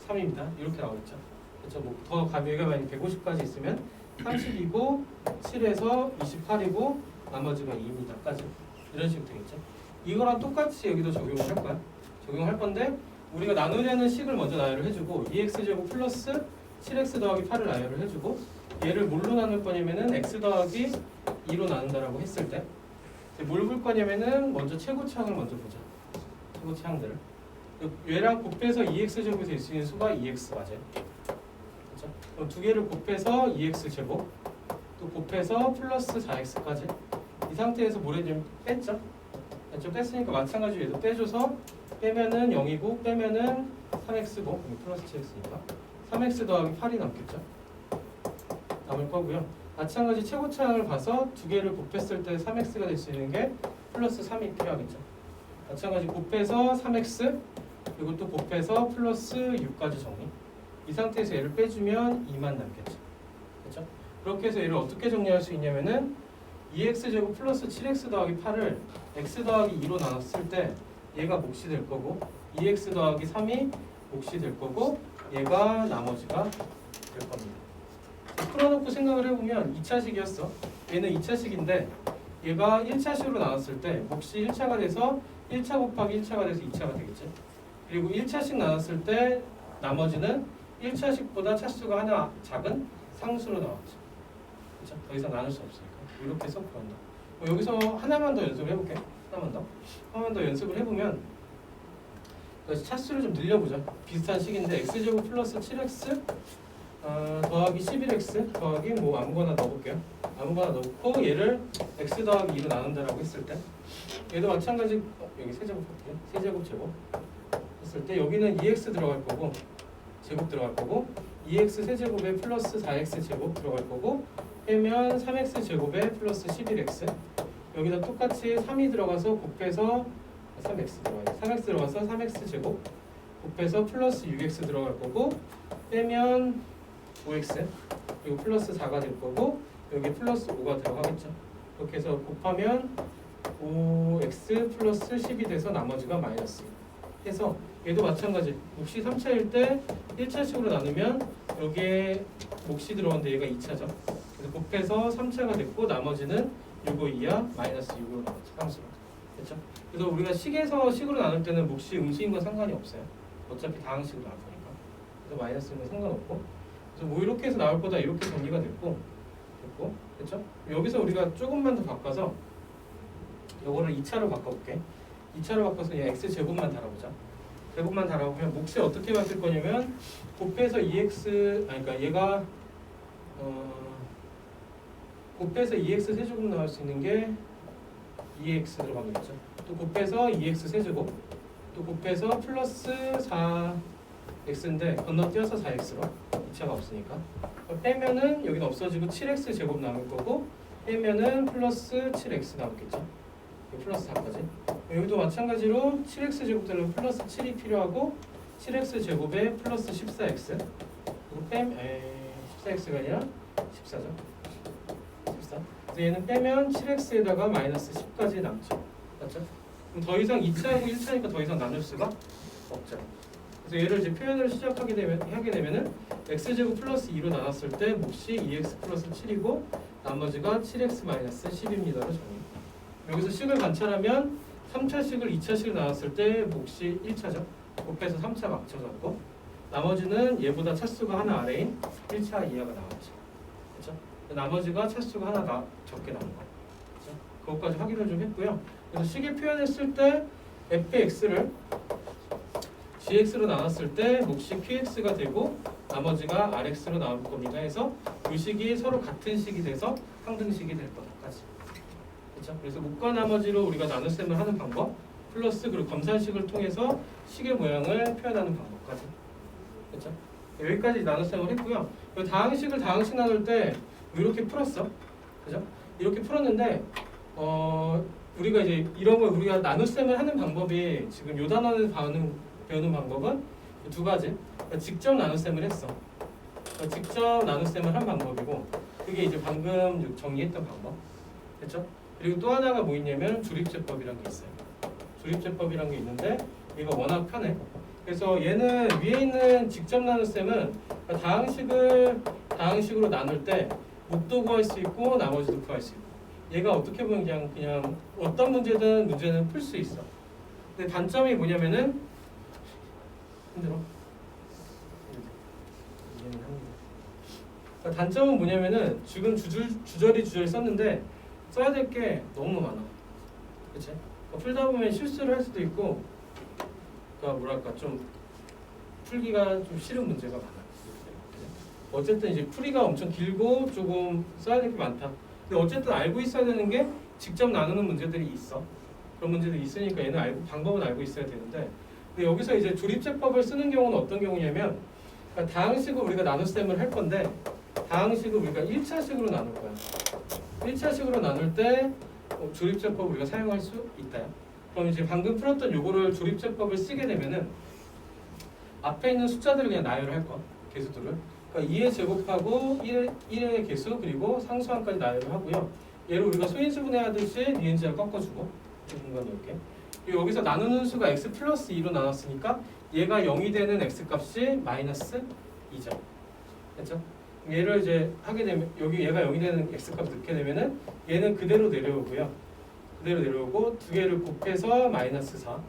3입니다. 이렇게 나오겠죠. 그렇죠. 뭐더 가비가 만약 150까지 있으면 30이고 7에서 28이고 나머지가 2입니다까지 이런 식으로 되겠죠. 이거랑 똑같이 여기도 적용을 할 거야. 적용할 건데 우리가 나누려는 식을 먼저 나열을 해주고 2x제곱 플러스 7x 더하기 8을 나열을 해주고 얘를 뭘로 나눌 거냐면은 x 더하기 2로 나눈다라고 했을 때 뭘 볼 거냐면은 먼저 최고차항을 먼저 보자. 최고차항들을 얘랑 곱해서 2x제곱이 될 수 있는 수가 2x 맞아요. 그렇죠? 그럼 두 개를 곱해서 2x제곱 또 곱해서 플러스 4x까지 이 상태에서 뭘 해주면 뺐죠? 좀 뺐으니까 마찬가지로 얘도 빼줘서 빼면은 0이고 빼면은 3x고 플러스 7x니까 3x 더하기 8이 남겠죠? 남을 거고요. 마찬가지 최고차항을 봐서 두 개를 곱했을 때 3x가 될 수 있는 게 플러스 3이 필요하겠죠. 마찬가지 곱해서 3x 그리고 또 곱해서 플러스 6까지 정리. 이 상태에서 얘를 빼주면 2만 남겠죠. 그렇죠? 그렇게 해서 얘를 어떻게 정리할 수 있냐면은 2x제곱 플러스 7x 더하기 8을 x 더하기 2로 나눴을 때 얘가 몫이 될 거고 2x 더하기 3이 몫이 될 거고 얘가 나머지가 될 겁니다. 풀어놓고 생각을 해보면 2차식이었어. 얘는 2차식인데 얘가 1차식으로 나눴을 때 몫이 1차가 돼서 1차 곱하기 1차가 돼서 2차가 되겠지. 그리고 1차씩 나눴을 때 나머지는 1차씩보다 차수가 하나 작은 상수로 나왔죠. 그렇죠? 더 이상 나눌 수 없으니까. 이렇게 해서 구한다. 여기서 하나만 더 연습을 해볼게. 하나만 더 연습을 해보면 차수를 좀 늘려보자. 비슷한 식인데 x제곱 플러스 7x 더하기 11x 더하기 뭐 아무거나 넣어볼게요. 아무거나 넣고 얘를 x 더하기 2로 나눈다라고 했을 때 얘도 마찬가지 여기 세제곱 할게요. 세제곱 제곱 했을 때 여기는 2x 들어갈 거고 제곱 들어갈 거고 2x 세제곱에 플러스 4x 제곱 들어갈 거고 빼면 3x 제곱에 플러스 11x 여기다 똑같이 3이 들어가서 곱해서 3x 들어가요. 3x 들어가서 3x 제곱 곱해서 플러스 6x 들어갈 거고 빼면 5x 그리고 플러스 4가 될 거고 여기 플러스 5가 들어가겠죠. 이렇게 해서 곱하면 5x 플러스 10이 돼서 나머지가 마이너스 해서 얘도 마찬가지 몫이 3차일 때 1차식으로 나누면 여기에 몫이 들어오는데 얘가 2차죠. 그래서 곱해서 3차가 됐고 나머지는 6, 5, 2야 마이너스 6으로 나왔죠. 상수로. 그렇죠? 그래서 우리가 식에서 식으로 나눌 때는 몫이 음수인 건 상관이 없어요. 어차피 다항식으로 나올 거니까. 그래서 마이너스는 상관없고 그래서 뭐 이렇게 해서 나올 거다 이렇게 정리가 됐고 그렇죠? 여기서 우리가 조금만 더 바꿔서 요거를 2차로 바꿔볼게. 2차로 바꿔서 그냥 x제곱만 달아보자. 제곱만 달아보면 몫이 어떻게 바뀔 거냐면 곱해서 2x 그러니까 얘가 곱해서 2x 세제곱 나올 수 있는 게 2x 들어가겠죠. 또 곱해서 2x 세제곱 또 곱해서 플러스 4x인데 건너뛰어서 4x로 2차가 없으니까 빼면은 여기는 없어지고 7x 제곱 남을 거고 빼면은 플러스 7x 남겠죠. 플러스 4까지 여기도 마찬가지로 7x 제곱 되려면 플러스 7이 필요하고 7x 제곱에 플러스 14x 그리고 14x가 아니라 14죠. 14 그래서 얘는 빼면 7x에다가 마이너스 10까지 남죠. 맞죠? 그럼 더 이상 2차하고 1차니까 더 이상 나눌 수가 없죠. 그래서 얘를 이제 표현을 시작하게 되면은 x제곱 플러스 2로 나눴을 때 몫이 2x 플러스 7이고 나머지가 7x 마이너스 10입니다로 정리. 여기서 식을 관찰하면 3차식을 2차식을 나눴을 때 몫이 1차죠. 곱해서 3차 맞춰졌고 나머지는 얘보다 차수가 하나 아래인 1차 이하가 나왔죠. 그렇죠? 나머지가 차수가 하나가 적게 나온 거. 그렇죠? 그것까지 확인을 좀 했고요. 그래서 식을 표현했을 때 fx를 gx로 나눴을 때 몫이 qx가 되고 나머지가 rx로 나올 겁니다. 해서 이 식이 서로 같은 식이 돼서 상등식이 될 것까지. 그렇죠? 그래서 몫과 나머지로 우리가 나눗셈을 하는 방법 플러스 그리고 검산식을 통해서 식의 모양을 표현하는 방법까지. 그렇죠? 여기까지 나눗셈을 했고요. 다항식을 다항식 나눌 때 이렇게 풀었어. 그죠? 이렇게 풀었는데 우리가 이제 이런 걸 우리가 나눗셈을 하는 방법이 지금 요 단원을 배우는 방법은 두 가지. 그러니까 직접 나눗셈을 했어. 그러니까 직접 나눗셈을 한 방법이고 그게 이제 방금 정리했던 방법. 그렇죠? 그리고 또 하나가 뭐 있냐면 조립제법이라는 게 있어요. 조립제법이라는 게 있는데 얘가 워낙 편해. 그래서 얘는 위에 있는 직접 나눗셈은 다항식으로 나눌 때 몫도 구할 수 있고 나머지도 구할 수 있고 얘가 어떻게 보면 그냥 어떤 문제는 풀 수 있어. 근데 단점이 뭐냐면은 힘들어. 그러니까 단점은 뭐냐면은 지금 주저리 썼는데 써야 될 게 너무 많아. 그치? 풀다 보면 실수를 할 수도 있고 그러니까 뭐랄까 좀 풀기가 좀 싫은 문제가 많아. 어쨌든 이제 풀이가 엄청 길고 조금 써야 될 게 많다. 근데 어쨌든 알고 있어야 되는 게 직접 나누는 문제들이 있어. 그런 문제들이 있으니까 얘는 방법은 알고 있어야 되는데 근데 여기서 이제 조립제법을 쓰는 경우는 어떤 경우냐면 그러니까 다항식을 우리가 나눗셈을 할 건데 다항식을 우리가 1차식으로 나눌 거야. 1차식으로 나눌 때 조립제법을 우리가 사용할 수 있다. 그럼 이제 방금 풀었던 요거를 조립제법을 쓰게 되면은 앞에 있는 숫자들을 그냥 나열을 할 거야. 개수들을. 그러니까 2의 제곱하고 1의 개수 그리고 상수항까지 나열을 하고요. 얘를 우리가 소인수분해하듯이 니은자를 꺾어주고 이 공간 놓을게. 그리고 여기서 나누는 수가 x 플러스 2로 나눴으니까 얘가 0이 되는 x 값이 마이너스 2죠. 그렇죠? 얘를 이제 하게 되면 여기 얘가 0이 되는 x 값을 넣게 되면은 얘는 그대로 내려오고요. 그대로 내려오고 두 개를 곱해서 마이너스 4,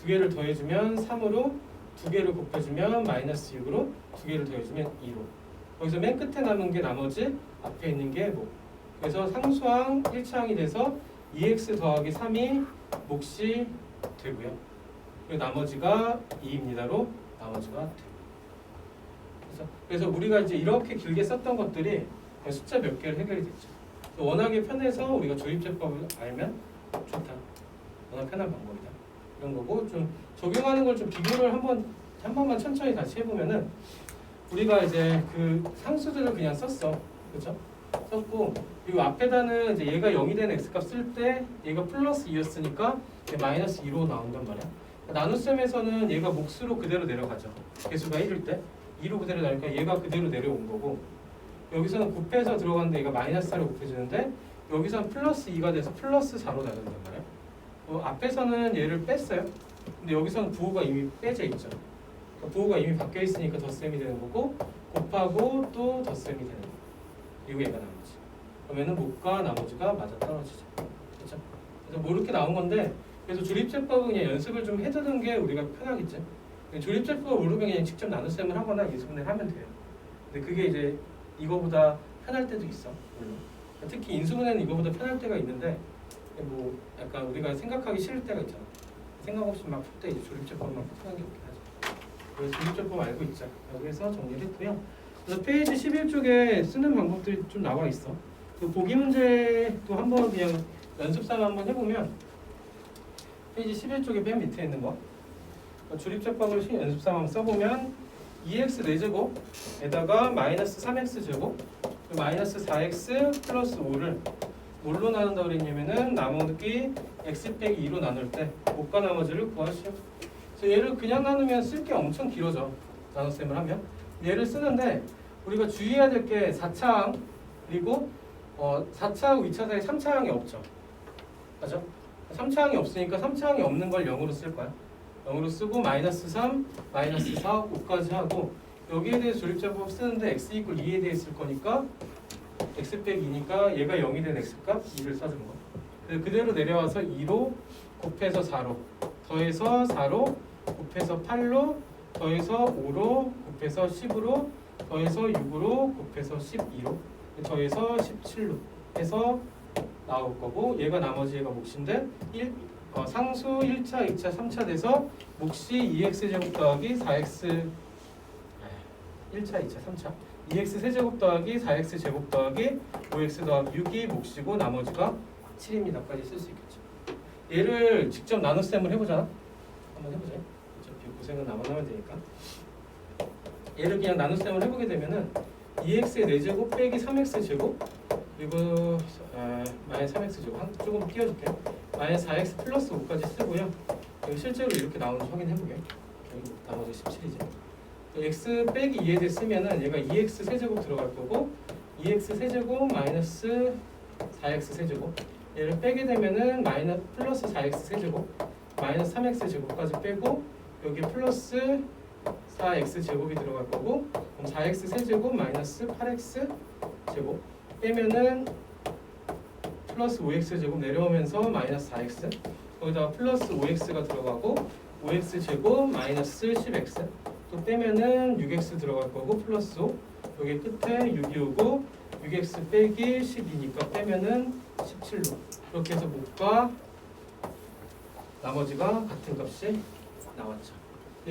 두 개를 더해주면 3으로 두 개를 곱해주면 마이너스 6으로 두 개를 더해주면 2로 거기서 맨 끝에 남은 게 나머지 앞에 있는 게 목. 그래서 상수항 1차항이 돼서 2x 더하기 3이 몫이 되고요. 그리고 나머지가 2입니다로 나머지가 돼요. 그래서 우리가 이제 이렇게 길게 썼던 것들이 숫자 몇 개를 해결이 됐죠. 워낙에 편해서 우리가 조립제법을 알면 좋다. 워낙 편한 방법이다. 이런 거고 좀 적용하는 걸 좀 비교를 한 번만 천천히 다시 해보면은 우리가 이제 그 상수들을 그냥 썼어. 그렇죠? 썼고 그리고 앞에다는 이제 얘가 0이 되는 x값 쓸 때 얘가 플러스 2였으니까 마이너스 2로 나온단 말이야. 나눗셈에서는 얘가 몫으로 그대로 내려가죠. 개수가 1일 때 2로 그대로 나니까 얘가 그대로 내려온 거고 여기서는 곱해서 들어갔는데 얘가 마이너스 4로 곱해지는데 여기서는 플러스 2가 돼서 플러스 4로 나간단 말이야. 앞에서는 얘를 뺐어요. 근데 여기서는 부호가 이미 빼져 있죠. 그러니까 부호가 이미 바뀌어 있으니까 덧셈이 되는 거고 곱하고 또 덧셈이 되는 거고 그리고 얘가 나머지. 그러면은 목과 나머지가 맞아 떨어지죠. 그렇죠? 그래서 뭐 이렇게 나온 건데 그래서 조립제법은 그냥 연습을 좀 해두는 게 우리가 편하겠지. 조립제법을 모르면 그냥 직접 나눗셈을 하거나 인수분해를 하면 돼요. 근데 그게 이제 이거보다 편할 때도 있어. 물론. 특히 인수분해는 이거보다 편할 때가 있는데 뭐 약간 우리가 생각하기 싫을 때가 있잖아. 생각 없이 막 풀 때 이제 조립제법만 편한 게 없긴 하죠. 그래서 조립제법 알고 있자. 여기서 정리를 했고요. 그래서 페이지 11쪽에 쓰는 방법들이 좀 나와 있어. 그 보기 문제도 한번 그냥 연습삼아 한번 해보면 페이지 11쪽에 맨 밑에 있는 거 조립제법을 연습삼아 한번 써보면 2x 4제곱에다가 마이너스 3x 제곱 마이너스 4x 플러스 5를 뭘로 나눈다고 그랬냐면은 나누기 x 빼기 2로 나눌 때 목과 나머지를 구하시오. 그래서 얘를 그냥 나누면 쓸 게 엄청 길어져. 나눗셈을 하면 얘를 쓰는데 우리가 주의해야 될 게 4차항 그리고 4차하고 2차 사이 3차항이 없죠. 맞죠? 3차항이 없으니까 3차항이 없는 걸 0으로 쓸 거야. 0으로 쓰고 마이너스 3, 마이너스 4, 5까지 하고 여기에 대해서 조립제법 쓰는데 x 이퀄 2에 대해 쓸 거니까 x 빼기 2니까 얘가 0이 된 x값 2를 써준 거. 그래서 그대로 내려와서 2로 곱해서 4로 더해서 4로 곱해서 8로 더해서 5로 곱해서 10으로 더해서 6으로 곱해서 12로 더해서 17로 해서 나올 거고 얘가 나머지 얘가 몫인데 상수 1차, 2차, 3차 돼서 몫이 2x제곱 더하기 4x 1차, 2차, 3차 2x 세제곱 더하기 4x 제곱 더하기 5x 더하기 6이 몫이고 나머지가 7입니다까지 쓸 수 있겠죠. 얘를 직접 나눗셈을 해보자. 한번 해보자. 어차피 고생은 나만 하면 되니까. 얘를 그냥 나눗셈을 해보게 되면은 2x의 4제곱 빼기 3x 제곱 그리고 마이너스 3x 제곱 조금 띄워줄게. 마이너스 4x 플러스 5까지 쓰고요. 실제로 이렇게 나오는지 확인해보게. 나머지 17이죠. x 빼기 2에 대해 쓰면은 얘가 2x 세제곱 들어갈 거고 2x 세제곱 마이너스 4x 세제곱 얘를 빼게 되면은 마이너스 플러스 4x 세제곱 마이너스 3x 제곱까지 빼고 여기 플러스 4x 제곱이 들어갈 거고 그럼 4x 세제곱 마이너스 8x 제곱 빼면은 플러스 5x 제곱 내려오면서 마이너스 4x 거기다가 플러스 5x가 들어가고 5x 제곱 마이너스 10x 또 빼면은 6x 들어갈 거고 플러스 5 여기 끝에 6이 오고 6x 빼기 12니까 빼면은 17로 이렇게 해서 목과 나머지가 같은 값이 나왔죠.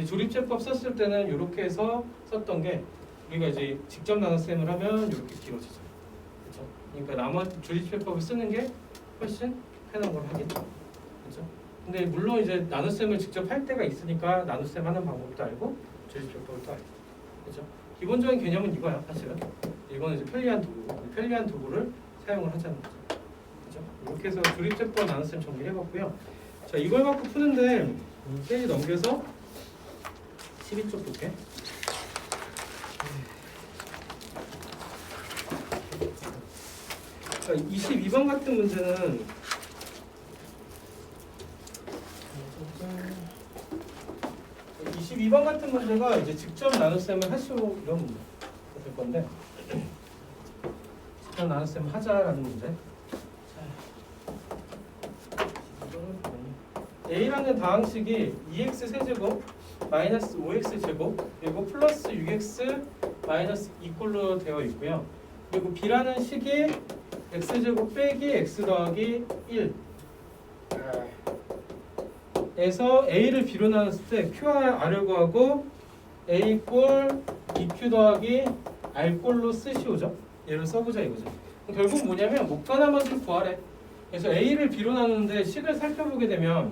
조립제법 썼을 때는 이렇게 해서 썼던 게 우리가 이제 직접 나눗셈을 하면 이렇게 길어지죠. 그렇죠? 그러니까 나머지 조립제법을 쓰는 게 훨씬 편한 걸 하겠죠. 그렇죠? 근데 물론 이제 나눗셈을 직접 할 때가 있으니까 나눗셈 하는 방법도 알고 조립제법을 또 알고. 그렇죠? 기본적인 개념은 이거야, 사실은. 이거는 이제 편리한 도구를 사용을 하자는 거죠. 그렇죠? 이렇게 해서 조립제법 나눗셈 정리해봤고요. 자, 이걸 갖고 푸는데 페이지 넘겨서 12쪽 볼게. 자, 22번 같은 문제는 22번 같은 문제가 이제 직접 나눗셈을 하시오 이런 문제 될 건데 직접 나눗셈 하자라는 문제. 자, a라는 다항식이 2x 세제곱 마이너스 5x 제곱 그리고 플러스 6x 마이너스 2꼴로 되어 있고요. 그리고 b라는 식이 x제곱 빼기 x 더하기 1 에서 a를 b로 나눴을 때 q와 r을 구하고 a 꼴 2q 더하기 r 꼴로 쓰시오죠. 얘를 써보자 이거죠. 결국 뭐냐면 목과 나머지를 구하래. 그래서 a를 b로 나누는데 식을 살펴보게 되면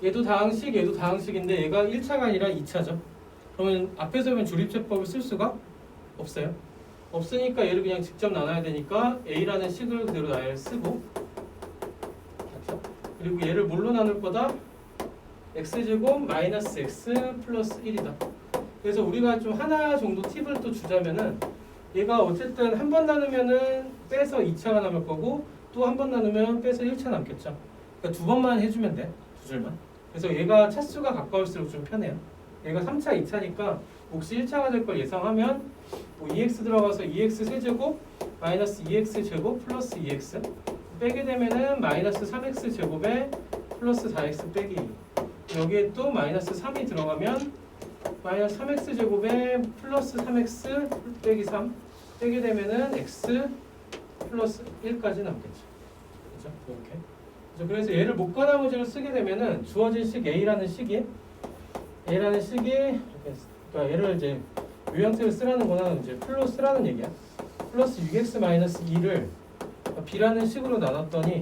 얘도 다항식 얘도 다항식인데 얘가 1차가 아니라 2차죠. 그러면 앞에서 보면 조립제법을 쓸 수가 없어요. 없으니까 얘를 그냥 직접 나눠야 되니까 a라는 식을 그대로 나열 쓰고, 맞죠? 그리고 얘를 뭘로 나눌 거다? x제곱 마이너스 x 플러스 1이다. 그래서 우리가 좀 하나 정도 팁을 또 주자면은 얘가 어쨌든 한 번 나누면은 빼서 2차가 남을 거고 또 한 번 나누면 빼서 1차 남겠죠. 그러니까 두 번만 해주면 돼. 두 줄만. 그래서 얘가 차수가 가까울수록 좀 편해요. 얘가 3차, 2차니까 몫이 1차가 될 걸 예상하면 뭐 2x 들어가서 2x 세제곱 마이너스 2x 제곱 플러스 2x 빼게 되면은 마이너스 3x 제곱에 플러스 4x 빼기 2. 여기에 또 마이너스 3이 들어가면 마이너스 3x 제곱에 플러스 3x 빼기 3 빼게 되면은 x 플러스 1까지 남겠죠. 그렇죠? 이렇게. 그래서 얘를 목과 나머지를 쓰게 되면은 주어진 식 a라는 식이 그러니까 얘를 이제 이 형태를 쓰라는 거는 이제 풀로 쓰라는 얘기야. 플러스 6x 마이너스 2를 b라는 식으로 나눴더니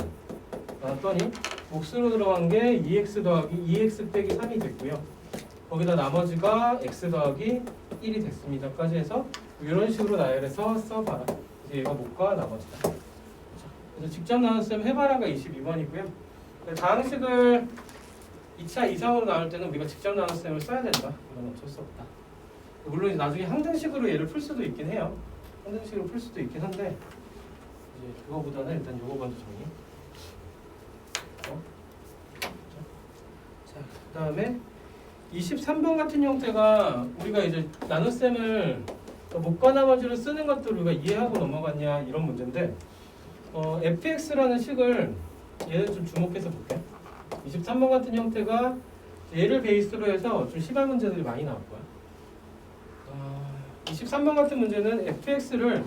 몫으로 들어간 게 2x 더하기 2x 빼기 3이 됐고요. 거기다 나머지가 x 더하기 1이 됐습니다까지 해서 이런 식으로 나열해서 써봐라. 이제 얘가 목과 나머지다. 그래서 직접 나눴으면 해봐라가 22번이고요. 다항식을 2차 이상으로 나눌 때는 우리가 직접 나눴음을 써야 된다. 이건 어쩔 수 없다. 물론 나중에 항등식으로 얘를 풀 수도 있긴 해요. 항등식으로 풀 수도 있긴 한데 이제 그거보다는 일단 요거 먼저 정리. 자, 그 다음에 23번 같은 형태가 우리가 이제 나눗셈을 목과 나머지를 쓰는 것들을 우리가 이해하고 넘어갔냐 이런 문제인데 fx라는 식을 얘를 좀 주목해서 볼게요. 23번 같은 형태가 얘를 베이스로 해서 좀 심한 문제들이 많이 나올 거야. 23번 같은 문제는 fx를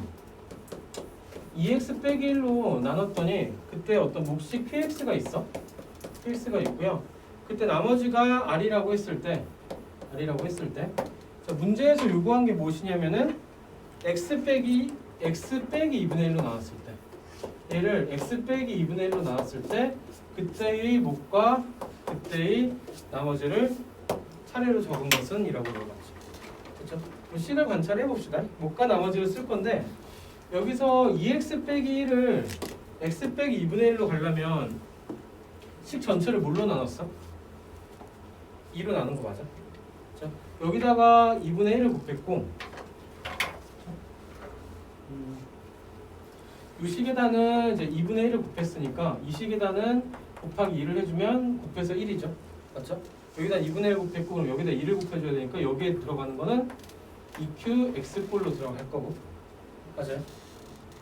2x 빼기 1로 나눴더니 그때 어떤 몫이 qx가 있어. qx가 있고요. 그때 나머지가 r이라고 했을 때 자, 문제에서 요구한 게 무엇이냐면은 x 빼기 2분의 1로 나눴을 때 얘를 x 빼기 2분의 1로 나눴을 때 그때의 몫과 그때의 나머지를 차례로 적은 것은 이라고 물어봤죠. 그렇죠? 식을 관찰해 봅시다. 몫과 나머지를 쓸 건데 여기서 2x 빼기 1을 x 빼기 2분의 1로 가려면 식 전체를 뭘로 나눴어? 2로 나눈 거 맞아? 그렇죠? 여기다가 2분의 1을 곱했고 이 식에다는 이제 2분의 1을 곱했으니까 이 식에다는 곱하기 2를 해주면 곱해서 1이죠. 맞죠? 여기다 2분의 1 곱했고 그럼 여기다 2를 곱해줘야 되니까 여기에 들어가는 거는 2q x꼴로 들어갈 거고 맞아요?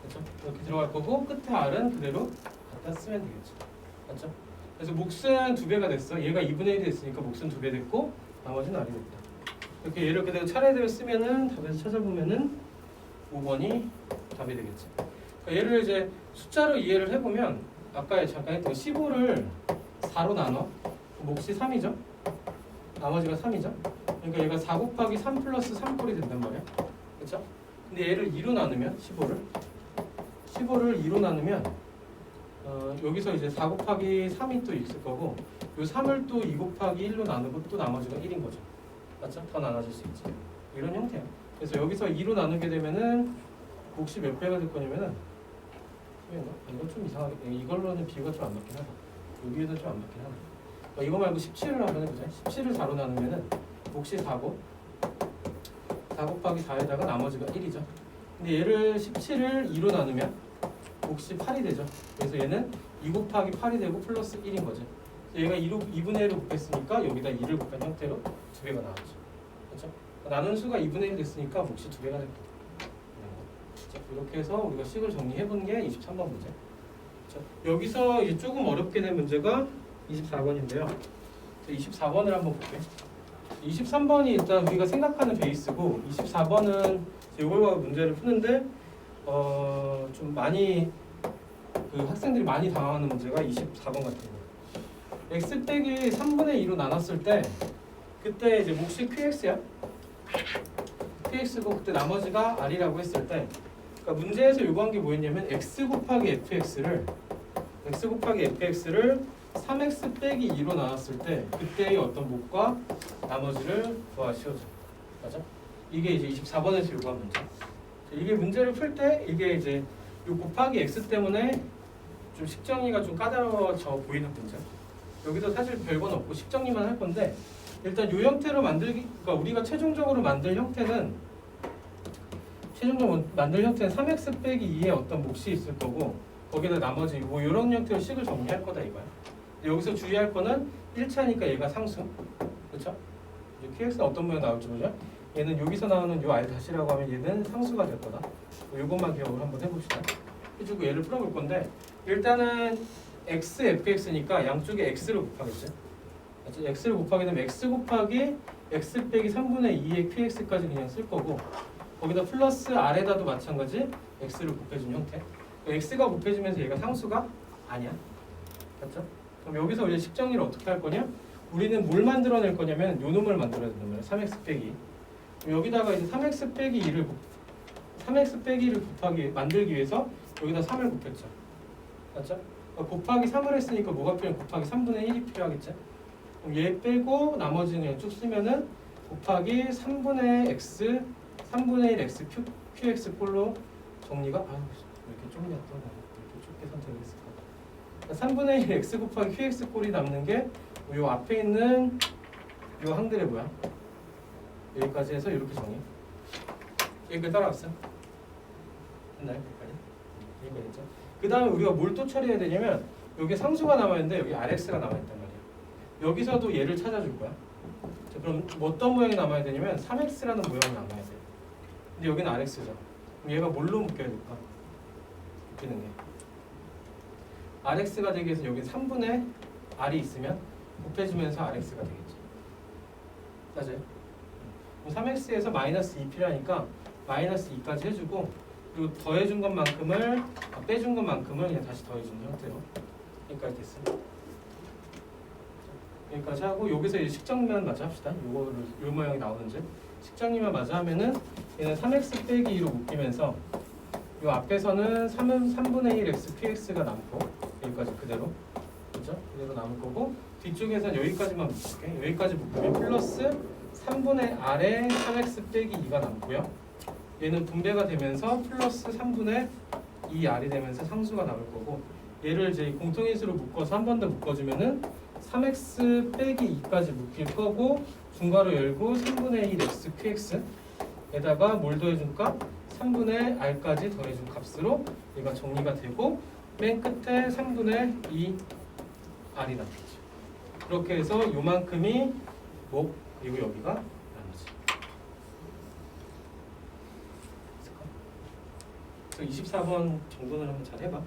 그렇죠? 이렇게 들어갈 거고 끝에 r은 그대로 갖다 쓰면 되겠죠. 맞죠? 그래서 몫은 2배가 됐어. 얘가 2분의 1이 됐으니까 몫은 2배 됐고 나머지는 r이 됐다. 이렇게 얘를 그대로 차례대로 쓰면은 답에서 찾아보면은 5번이 답이 되겠죠. 그러니까 얘를 이제 숫자로 이해를 해보면 아까 잠깐 했던 15를 4로 나눠 몫이 3이죠. 나머지가 3이죠. 그러니까 얘가 4 곱하기 3 플러스 3꼴이 된단 말이야. 그렇죠? 근데 얘를 2로 나누면 15를 2로 나누면 여기서 이제 4 곱하기 3이 또 있을 거고 요 3을 또 2 곱하기 1로 나누고 또 나머지가 1인 거죠. 맞죠? 더 나눠질 수 있지. 이런 형태야. 그래서 여기서 2로 나누게 되면은 몫이 몇 배가 될 거냐면은 이거 좀 이상하게 이걸로는 비교가 좀 안 맞긴 하다. 여기에도 좀 안 맞긴 하다. 이거 말고 17을 한번 해보자. 17을 4로 나누면은 몫이 4고 4 곱하기 4에다가 나머지가 1이죠. 근데 얘를 17을 2로 나누면 몫이 8이 되죠. 그래서 얘는 2 곱하기 8이 되고 플러스 1인 거죠. 얘가 2분의 1을 곱했으니까 여기다 2를 곱한 형태로 2배가 나왔죠. 그렇죠? 나눈 수가 2분의 1 됐으니까 몫이 2배가 됩니다. 이렇게 해서 우리가 식을 정리해 본 게 23번 문제. 자, 여기서 이제 조금 어렵게 된 문제가 24번인데요. 24번을 한번 볼게요. 23번이 일단 우리가 생각하는 베이스고 24번은 이걸 문제를 푸는데 좀 많이 그 학생들이 많이 당하는 문제가 24번 같은 거. x 빼기 3분의 2로 나눴을 때 그때 이제 몫이 qx야. qx고 그때 나머지가 r이라고 했을 때 그러니까 문제에서 요구한 게 뭐였냐면 x 곱하기 fx를 3x 빼기 2로 나눴을 때 그때의 어떤 몫과 나머지를 구하시오죠. 맞아? 이게 이제 24번에서 요구한 문제. 이게 문제를 풀 때 이게 이제 요 곱하기 x 때문에 좀 식정리가 좀 까다로워져 보이는 문제. 여기도 사실 별건 없고 식정리만 할 건데 일단 요 형태로 만들기, 그러니까 우리가 최종적으로 만들 형태는 3x 빼기 2의 어떤 몫이 있을 거고 거기다 나머지 뭐 이런 형태로 식을 정리할 거다 이거야. 여기서 주의할 거는 1차니까 얘가 상수, 그렇죠? qx는 어떤 모양 나올지 보자. 얘는 여기서 나오는 요 r 다시라고 하면 얘는 상수가 될 거다. 이것만 기억을 한번 해봅시다. 해주고 얘를 풀어볼 건데 일단은 x, fx니까 양쪽에 x를 곱하겠죠. x를 곱하게 되면 x 곱하기 x 빼기 3분의 2의 qx까지 그냥 쓸 거고 거기다 플러스 r에다도 마찬가지 x를 곱해준 형태. x가 곱해지면서 얘가 상수가 아니야. 맞죠? 그럼 여기서 이제 식정리를 어떻게 할 거냐? 우리는 뭘 만들어낼 거냐면 요 놈을 만들어야 되는 거예요. 3x 빼기. 여기다가 이제 3x 빼기 2를 곱하기 만들기 위해서 여기다 3을 곱했죠. 맞죠? 곱하기 3을 했으니까 뭐가 필요해? 곱하기 3분의 1이 필요하겠죠? 그럼 얘 빼고 나머지는 그냥 쭉 쓰면은 곱하기 3분의 일 x qx 꼴로 정리가 왜 이렇게 좁냐 또 이렇게 좁게 선택했을까? 3분의 1 x 곱하기 qx 꼴이 남는 게 요 앞에 있는 요 항들의 뭐야? 여기까지 해서 이렇게 정리. 여기까지 따라왔어요? 됐나요? 여기까지 했죠? 그 다음에 우리가 뭘 또 처리해야 되냐면 여기 상수가 남아있는데 여기 rx가 남아있단 말이야. 여기서도 얘를 찾아줄 거야. 자, 그럼 어떤 모양이 남아야 되냐면 3x라는 모양이 남아야 돼. 근데 여기는 rx죠. 그럼 얘가 뭘로 묶여야 될까? 묶이는 게 rx가 되기 위해서 여기 3분의 r이 있으면 곱해지면서 rx가 되겠지. 맞아요? 3x에서 마이너스 2 필요하니까 마이너스 2까지 해주고 그리고 더해준 것만큼을 빼준 것만큼을 그냥 다시 더해주는 형태로 여기까지 됐습니다. 여기까지 하고 여기서 이제 식정리만 마저 합시다. 요 모양이 나오는지 식정리만 마저 하면은 얘는 3x 빼기 2로 묶이면서 요 앞에서는 3분의 1 x qx가 남고 여기까지 그대로 그죠? 그대로 남을 거고 뒤쪽에서는 여기까지만 묶을게. 여기까지 묶으면 플러스 3분의 r에 3x 빼기 2가 남고요. 얘는 분배가 되면서 플러스 3분의 2r이 되면서 상수가 남을 거고 얘를 이제 공통인수로 묶어서 한 번 더 묶어주면은 3x 빼기 2까지 묶일 거고 중괄호 열고 3분의 1 x qx에다가 뭘 더해줄까? 3분의 r까지 더해준 값으로 얘가 정리가 되고 맨 끝에 3분의 2 r이 남겠죠. 그렇게 해서 요만큼이 목 그리고 여기가 나머지. 그래서 24번 정도는 한번 잘 해봐.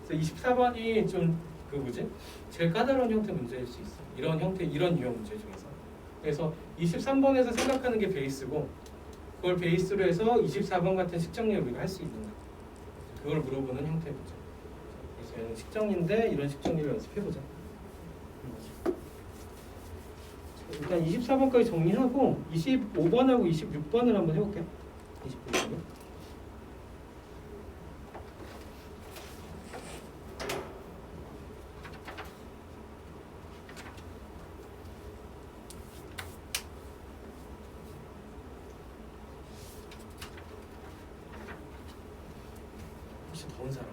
그래서 24번이 좀 그 뭐지? 제일 까다로운 형태 문제일 수 있어. 이런 형태, 이런 유형 문제 중에서. 그래서 23번에서 생각하는 게 베이스고 그걸 베이스로 해서 24번 같은 식정리를 우리가 할 수 있는가? 그걸 물어보는 형태 문제. 그래서 얘는 식정리인데 이런 식정리를 연습해보자. 일단 24번까지 정리하고 25번하고 26번을 한번 해볼게요. 25번을. 혹시 본 사람?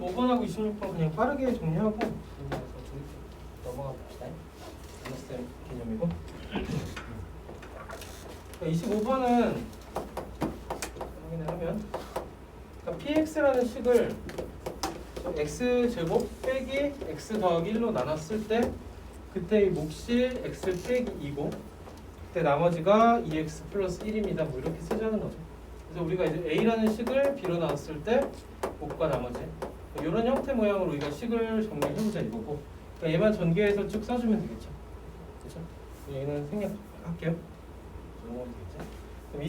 25번하고 26번 그냥 빠르게 정리하고 넘어가 봅시다. 나눗셈 개념이고. 25번은 확인을 하면 그러니까 px라는 식을 x제곱 빼기 x 더하기 1로 나눴을 때 그때 이 몫이 x 빼기 2고 그때 나머지가 2x 플러스 1입니다. 뭐 이렇게 쓰자는 거죠. 그래서 우리가 이제 a라는 식을 b로 나눴을 때 몫과 나머지 이런 형태 모양으로 우리가 식을 정리해보자 이거고 그러니까 얘만 전개해서 쭉 써주면 되겠죠. 그렇죠? 얘는 생략할게요. 넘어가면 되겠죠. 그럼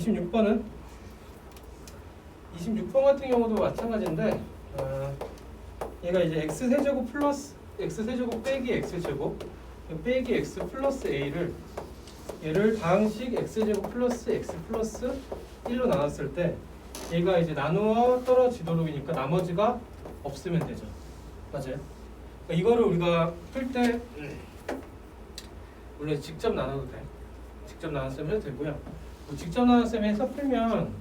26번은 같은 경우도 마찬가지인데 얘가 이제 x세제곱 플러스 x세제곱 빼기 x제곱 빼기 x 플러스 a를 얘를 다항식 x제곱 플러스 x 플러스 1로 나눴을 때 얘가 이제 나누어 떨어지도록이니까 나머지가 없으면 되죠. 맞아요? 그러니까 이거를 우리가 풀 때 물론 직접 나눠도 돼. 직접 나눴으면 해도 되고요. 뭐 직접 나눴으면 해서 풀면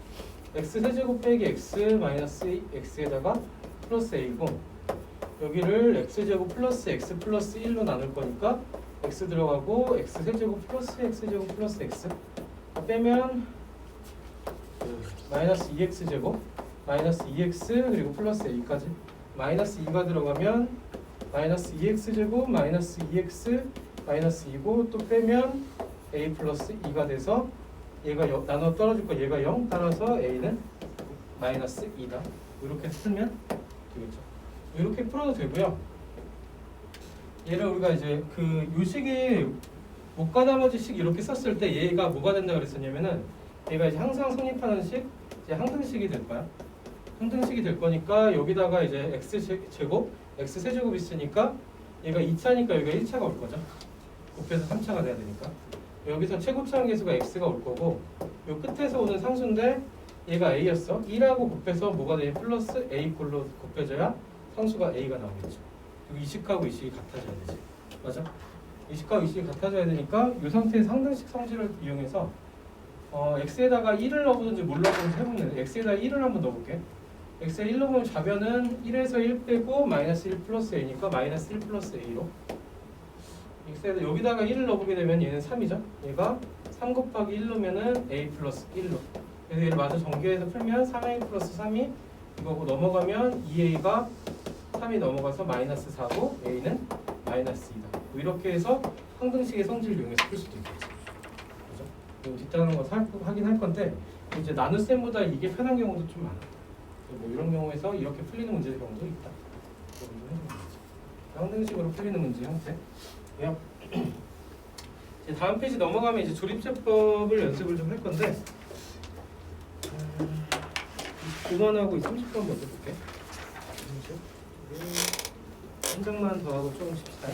x세제곱 빼기 x 마이너스 x에다가 플러스 a고 여기를 x제곱 플러스 x 플러스 1로 나눌 거니까 x 들어가고 x세제곱 플러스 x제곱 플러스 x 빼면 마이너스 2x제곱 마이너스 2x 그리고 플러스 a까지 마이너스 2가 들어가면 마이너스 2x제곱 마이너스 2x 마이너스 2고 또 빼면 a 플러스 2가 돼서 얘가 나눠 떨어질 거 얘가 0 따라서 a는 마이너스 2다 이렇게 쓰면 되겠죠. 이렇게 풀어도 되고요. 얘를 우리가 이제 그 요식이 못과 나머지 식 이렇게 썼을 때 얘가 뭐가 된다 그랬었냐면은 얘가 이제 항상 성립하는 식 이제 항등식이 될 거야. 항등식이 될 거니까 여기다가 이제 x제곱 x세제곱 있으니까 얘가 2차니까 여기가 1차가 올 거죠. 곱해서 3차가 돼야 되니까 여기서 최고차항 계수가 x가 올 거고 요 끝에서 오는 상수인데 얘가 a였어. 1하고 곱해서 뭐가 되냐 플러스 a 꼴로 곱해져야 상수가 a가 나오겠죠. 그리고 이 식하고 이 식이 같아져야 되지. 맞아? 이 식하고 이 식이 같아져야 되니까 이 상태에서 상등식 성질을 이용해서 x에다가 1을 넣어보든지 뭘 넣어보든지 해보면 x에다가 1을 한번 넣어볼게. x에 1 넣으면 좌변은 1에서 1 빼고 마이너스 1 플러스 a니까 마이너스 1 플러스 a로 x에다 여기다가 1을 넣어보게 되면 얘는 3이죠. 얘가 3 곱하기 1 넣으면은 a 플러스 1로 그래서 얘를 마저 전개해서 풀면 3a 플러스 3이 이거고 넘어가면 2a가 3이 넘어가서 마이너스 4고 a는 마이너스 2다. 뭐 이렇게 해서 항등식의 성질을 이용해서 풀 수도 있겠죠. 그죠? 그리고 뒷단한 거 확인할 건데 이제 나눗셈보다 이게 편한 경우도 좀 많아. 뭐 이런 경우에서 이렇게 풀리는 문제의 경우도 있다. 항등식으로 풀리는 문제 형태고요. 이제 다음 페이지 넘어가면 이제 조립제법을 연습을 좀 할 건데 29번하고 30번 먼저 볼게. 한 장만 더 하고 조금 칩시다.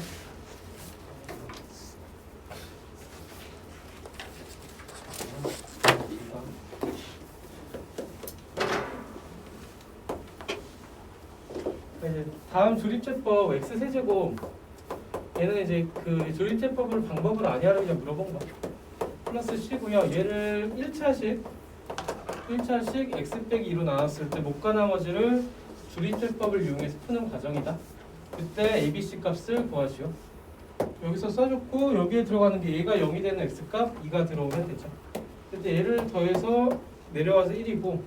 이제 다음 조립제법 x세제곱 얘는 이제 그 조립제법을 방법을 아니하라고 그냥 물어본 거 플러스 C고요. 얘를 1차식 x 빼기 2로 나눴을 때 못과 나머지를 조립제법을 이용해서 푸는 과정이다. 그때 ABC 값을 구하시오. 여기서 써줬고 여기에 들어가는 게 얘가 0이 되는 x값 2가 들어오면 되죠. 그때 얘를 더해서 내려와서 1이고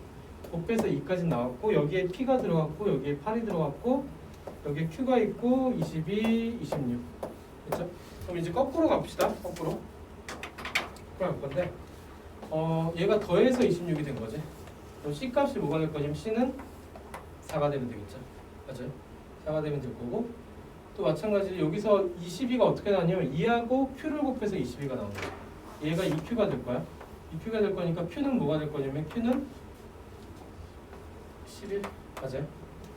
곱해서 2까지 나왔고 여기에 P가 들어갔고 여기에 8이 들어갔고 여기에 Q가 있고 22, 26 그렇죠? 그럼 이제 거꾸로 갑시다. 거꾸로 갈 건데 얘가 더해서 26이 된 거지. 그럼 C 값이 뭐가 될 거냐면 C는 4가 되면 되겠죠. 맞아요? 4가 되면 될 거고 또 마찬가지로 여기서 22가 어떻게 나냐면 2하고 Q를 곱해서 22가 나오는 거야. 얘가 2Q가 될 거야. 2Q가 될 거니까 Q는 뭐가 될 거냐면 Q는 11 맞아요?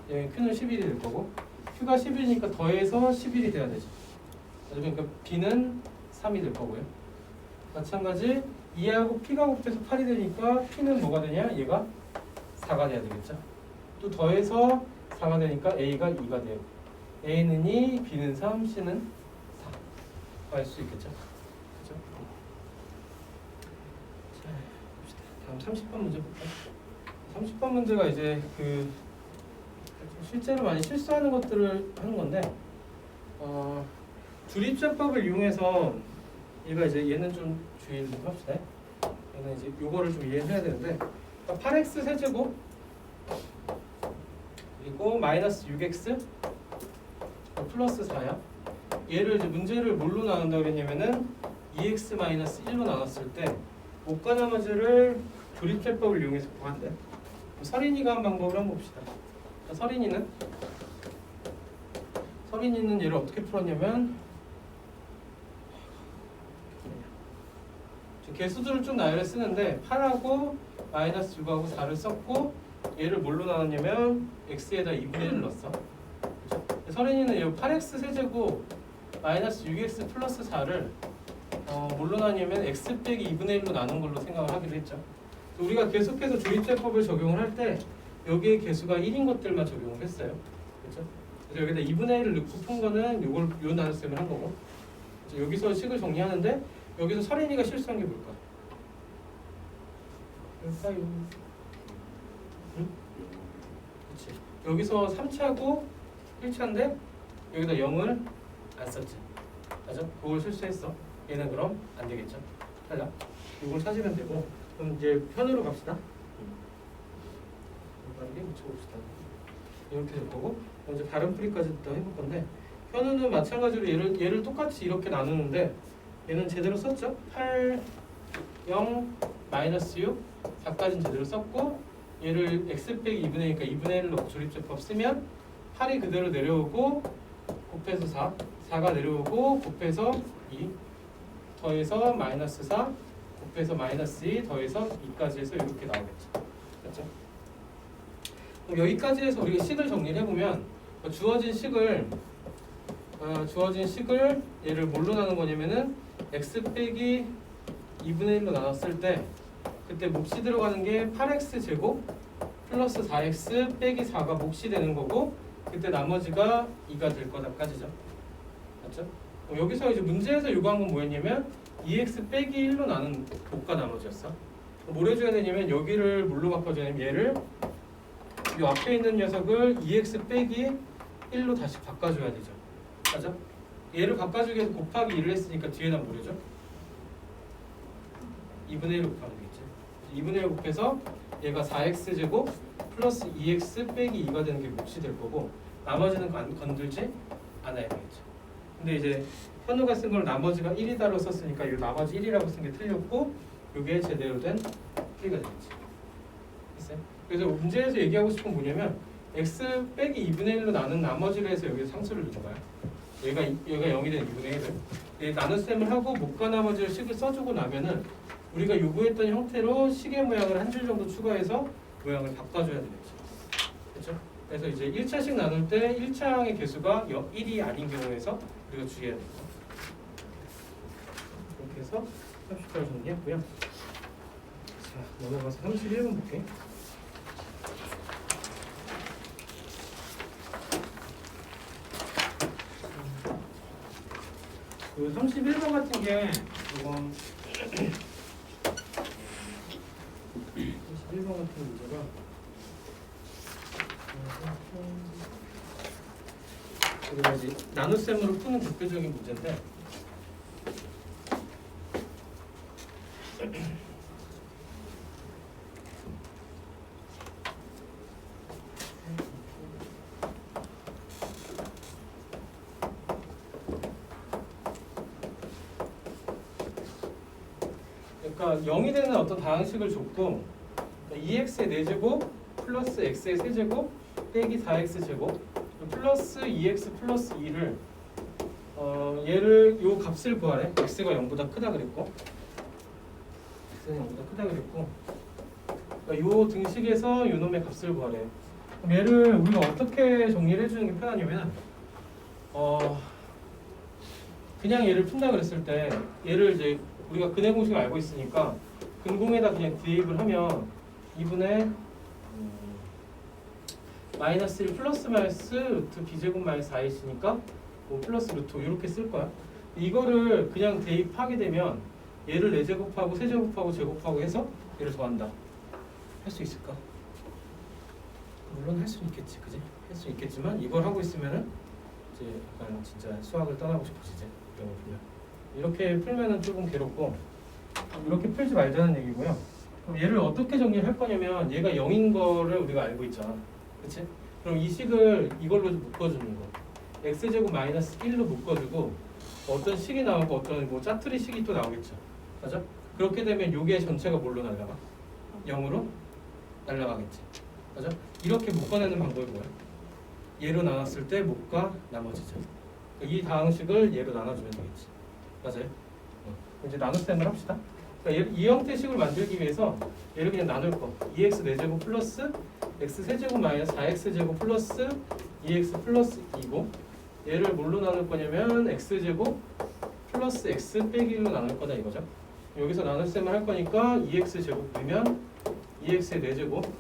여기 Q는 11이 될 거고 Q가 11이니까 더해서 11이 돼야 되죠. 그러니까 B는 3이 될 거고요. 마찬가지 2하고 P가 곱해서 8이 되니까 P는 뭐가 되냐? 얘가 4가 돼야 되겠죠. 또 더해서 4가 되니까 A가 2가 돼요. A는 2, B는 3, C는 4 알 수 있겠죠. 그렇죠? 자, 봅시다. 다음 30번 문제 볼까요? 30번 문제가 이제 그 실제로 많이 실수하는 것들을 하는 건데 주립제법을 이용해서 얘가 이제 얘는 좀 주의를 좀 합시다. 얘는 이제 요거를 좀 이해해야 되는데 8x 세제곱 그리고 마이너스 6x 플러스 4야. 얘를 이제 문제를 뭘로 나눈다 그랬냐면은 2x 마이너스 1로 나눴을 때 목과 나머지를 조립제법을 이용해서 구한대. 서린이가 한 방법을 한번 봅시다. 서린이는 얘를 어떻게 풀었냐면 개수들을 좀 나열해 쓰는데 8하고 마이너스 6하고 4를 썼고 얘를 뭘로 나눴냐면 x에다 2분의 1을 넣었어. 서린이는 이 8x 세제곱 마이너스 6x 플러스 4를 뭘로 나뉘냐면 x 빼기 2분의 1로 나눈 걸로 생각을 하기로 했죠. 우리가 계속해서 조립제법을 적용을 할 때 여기에 개수가 1인 것들만 적용을 했어요. 그렇죠? 그래서 여기다 2분의 1을 넣고 푼 거는 요 나눗셈을 한 거고. 그렇죠? 여기서 식을 정리하는데 여기서 서린이가 실수한 게 뭘까? 뭘까요? 응? 그렇지. 여기서 3차고 1차인데 여기다 0을 안 썼지. 맞아? 그걸 실수했어. 얘는 그럼 안 되겠죠. 탈락. 이걸 찾으면 되고. 그럼 이제 편으로 갑시다. 빠르게 묻혀봅시다. 이렇게 될 거고. 이제 다른 풀이까지 또 해볼 건데 현우는 마찬가지로 얘를 똑같이 이렇게 나누는데 얘는 제대로 썼죠. 8, 0, 마이너스 6, 4까지는 제대로 썼고 얘를 x 빼기 2분의 1이니까 2분의 1로 넣고 조립제법 쓰면 8이 그대로 내려오고 곱해서 4, 4가 내려오고 곱해서 2 더해서 마이너스 4 곱해서 마이너스 2 더해서 2까지 해서 이렇게 나오겠죠. 그렇죠? 그럼 여기까지 해서 우리가 식을 정리를 해보면 주어진 식을 얘를 뭘로 나눈 거냐면은 x 빼기 2분의 1로 나눴을 때 그때 몫이 들어가는 게 8x 제곱 플러스 4x 빼기 4가 몫이 되는 거고 그때 나머지가 2가 될 거다까지죠. 맞죠? 여기서 이제 문제에서 요구한 건 뭐였냐면 2x 빼기 1로 나눈 몫과 나머지였어. 뭘 해줘야 되냐면 여기를 뭘로 바꿔줘야 되냐면 얘를 이 앞에 있는 녀석을 2x 빼기 1로 다시 바꿔줘야 되죠. 맞아? 얘를 바꿔주기 위해서 곱하기 1을 했으니까 뒤에다 뭘 해줘? 2분의 1을 곱하면 되겠지. 2분의 1 곱해서 얘가 4x제곱 플러스 2x 빼기 2가 되는 게 몫이 될 거고 나머지는 건들지 않아야 되겠죠. 근데 이제 현우가 쓴 걸 나머지가 1이다로 썼으니까 이 나머지 1이라고 쓴 게 틀렸고 이게 제대로 된 풀이가 되겠지. 됐어요? 그래서 문제에서 얘기하고 싶은 건 뭐냐면 x 빼기 2분의 1로 나눈 나머지를 해서 여기서 상수를 넣은 거야. 얘가 0이 되는 2분의 1을 나눗셈을 하고 목과 나머지를 식을 써주고 나면은 우리가 요구했던 형태로 식의 모양을 한 줄 정도 추가해서 모양을 바꿔줘야 되겠죠. 그렇죠? 그래서 이제 1차식 나눌 때 1차항의 개수가 1이 아닌 경우에서 우리가 주의해야 됩니다. 이렇게 해서 30절 정리했고요. 자, 넘어가서 31번 볼게요. 그 31번 같은 게 이건 31번 같은 문제가 우리가 이제 나눗셈으로 푸는 대표적인 문제인데 그러니까 0이 되는 어떤 다항식을 줬고 2x의 4제곱 플러스 x의 세제곱 빼기 4x제곱 플러스 2x 플러스 2를 얘를 요 값을 구하래. x가 0보다 크다 그랬고 x는 0보다 크다 그랬고 그러니까 요 등식에서 요 놈의 값을 구하래. 그럼 얘를 우리가 어떻게 정리를 해주는 게 편하냐면 그냥 얘를 푼다 그랬을 때 얘를 이제 우리가 근해 공식을 알고 있으니까 근공에다 그냥 대입을 하면 2분의 마이너스 1 플러스 마이너스 루트 b제곱 마이너스 4이니까 뭐 플러스 루트 이렇게 쓸 거야. 이거를 그냥 대입하게 되면 얘를 4제곱하고 세제곱하고 제곱하고 해서 얘를 더한다. 할 수 있을까? 물론 할 수 있겠지, 그지? 할 수 있겠지만 이걸 하고 있으면은 이제 약간 진짜 수학을 떠나고 싶어지지. 이런 거 풀면. 이렇게 풀면은 조금 괴롭고 이렇게 풀지 말자는 얘기고요. 그럼 얘를 어떻게 정리를 할 거냐면 얘가 0인 거를 우리가 알고 있잖아, 그치? 그럼 이 식을 이걸로 묶어주는 거. x제곱 마이너스 1로 묶어주고 어떤 식이 나오고 어떤 뭐 짜투리 식이 또 나오겠죠, 맞아? 그렇게 되면 요게 전체가 뭘로 날라가? 0으로 날라가겠지, 맞아? 이렇게 묶어내는 방법이 뭐야? 얘로 나눴을 때 목과 나머지죠. 이 다항식을 얘로 나눠주면 되겠지, 맞아요? 이제 나눗셈을 합시다. 그러니까 이 형태의 식을 만들기 위해서 얘를 그냥 나눌 거. 2x 4제곱 플러스 x 세제곱 마이너스 4x 제곱 플러스 2x 플러스 2고 얘를 뭘로 나눌 거냐면 x제곱 플러스 x 빼기 1로 나눌 거다 이거죠. 여기서 나눗셈을 할 거니까 2x 제곱 빼면 2x의 4제곱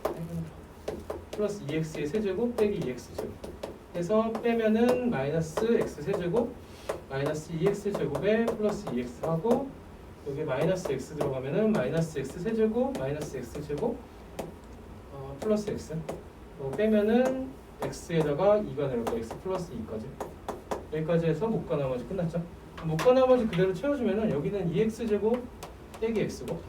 플러스 2x의 세제곱 빼기 2x 제곱 해서 빼면은 마이너스 x 세제곱 마이너스 2x 제곱에 플러스 2x 하고 여기 마이너스 x 들어가면은 마이너스 x 세제곱 마이너스 x 제곱 플러스 x 빼면은 x에다가 2가 내려가 x 플러스 2까지 여기까지 해서 목과 나머지 끝났죠. 목과 나머지 그대로 채워주면은 여기는 2x 제곱 빼기 x고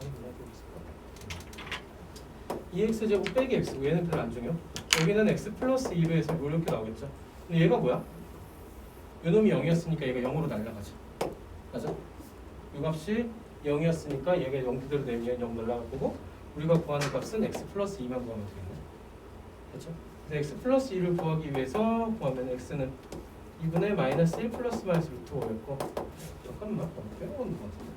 2x 제곱 빼기 x고 얘는 별로 안 중요. 여기는 x 플러스 2로 해서 이렇게 나오겠죠. 근데 얘가 뭐야? 요놈이 0이었으니까 얘가 0으로 날라가지, 맞아? 이 값이 0이었으니까 얘가 0 그대로 되면 0 날라갈 거고 우리가 구하는 값은 x 플러스 2만 구하면 되겠네, 그렇죠? 그래서 x 플러스 2를 구하기 위해서 구하면 x는 2분의 마이너스 1 플러스 마이너스 루트 5였고 잠깐만 빼먹은 것 같은데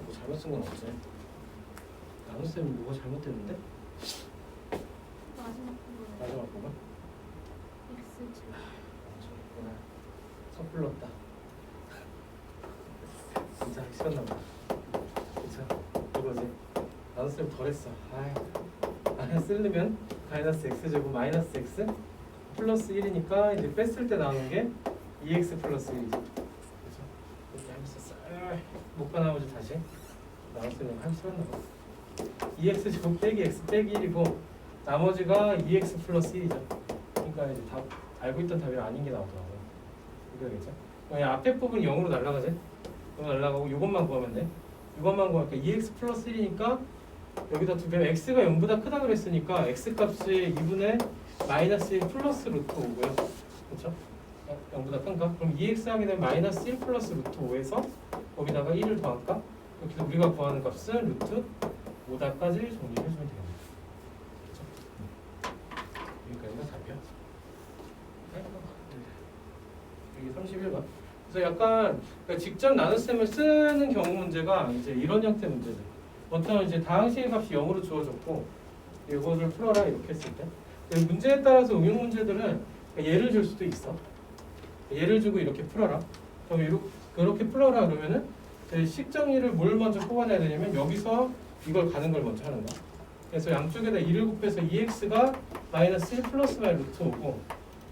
뭐 잘못 쓴 건 없지? 나눗셈이 뭐가 잘못됐는데? 마지막 부분? 섣불렀다. 진짜 하기 싫었나 보다. 그쵸? 이거지. 나눗셈 덜했어. 아이, 쓰려면 마이너스 x제곱 마이너스 x 플러스 1이니까 이제 뺐을 때 나오는 게 2x 플러스 1이죠. 그쵸? 이렇게 하면서 목과 나머지 다시 나눗셈 하기 싫었나 보다. 2x 제곱 빼기 x 빼기 1이고 나머지가 2x 플러스 1이죠. 그러니까 이제 답 알고 있던 답이 아닌 게 나오더라고요. 이거겠죠? 그냥 앞에 부분 0으로 날라가지? 0 날라가고 이것만 구하면 돼. 이것만 구하니까 2x 플러스 1이니까 여기다 두 배면 x가 0보다 크다 그랬으니까 x 값이 2분의 마이너스 1 플러스 루트 5고요. 그렇죠? 0보다 큰가? 그럼 2x 하게 되면 마이너스 1 플러스 루트 5에서 거기다가 1을 더할까? 이렇게 우리가 구하는 값은 루트 5다까지 정리를 해주면 되겠네요. 여기까지가 답이야. 여기 31번. 그래서 약간 직접 나눗셈을 쓰는 경우 문제가 이제 이런 형태 문제들. 어떤 이제 다항식의 값이 0으로 주어졌고 이거를 풀어라 이렇게 했을 때 문제에 따라서 응용 문제들은 예를 줄 수도 있어. 예를 주고 이렇게 풀어라. 그럼 이렇게 풀어라 그러면은 식 정리를 뭘 먼저 뽑아내야 되냐면 여기서 이걸 가는 걸 먼저 하는 거야. 그래서 양쪽에다 2를 곱해서 2x가 마이너스 1 플러스 마이 루트 5고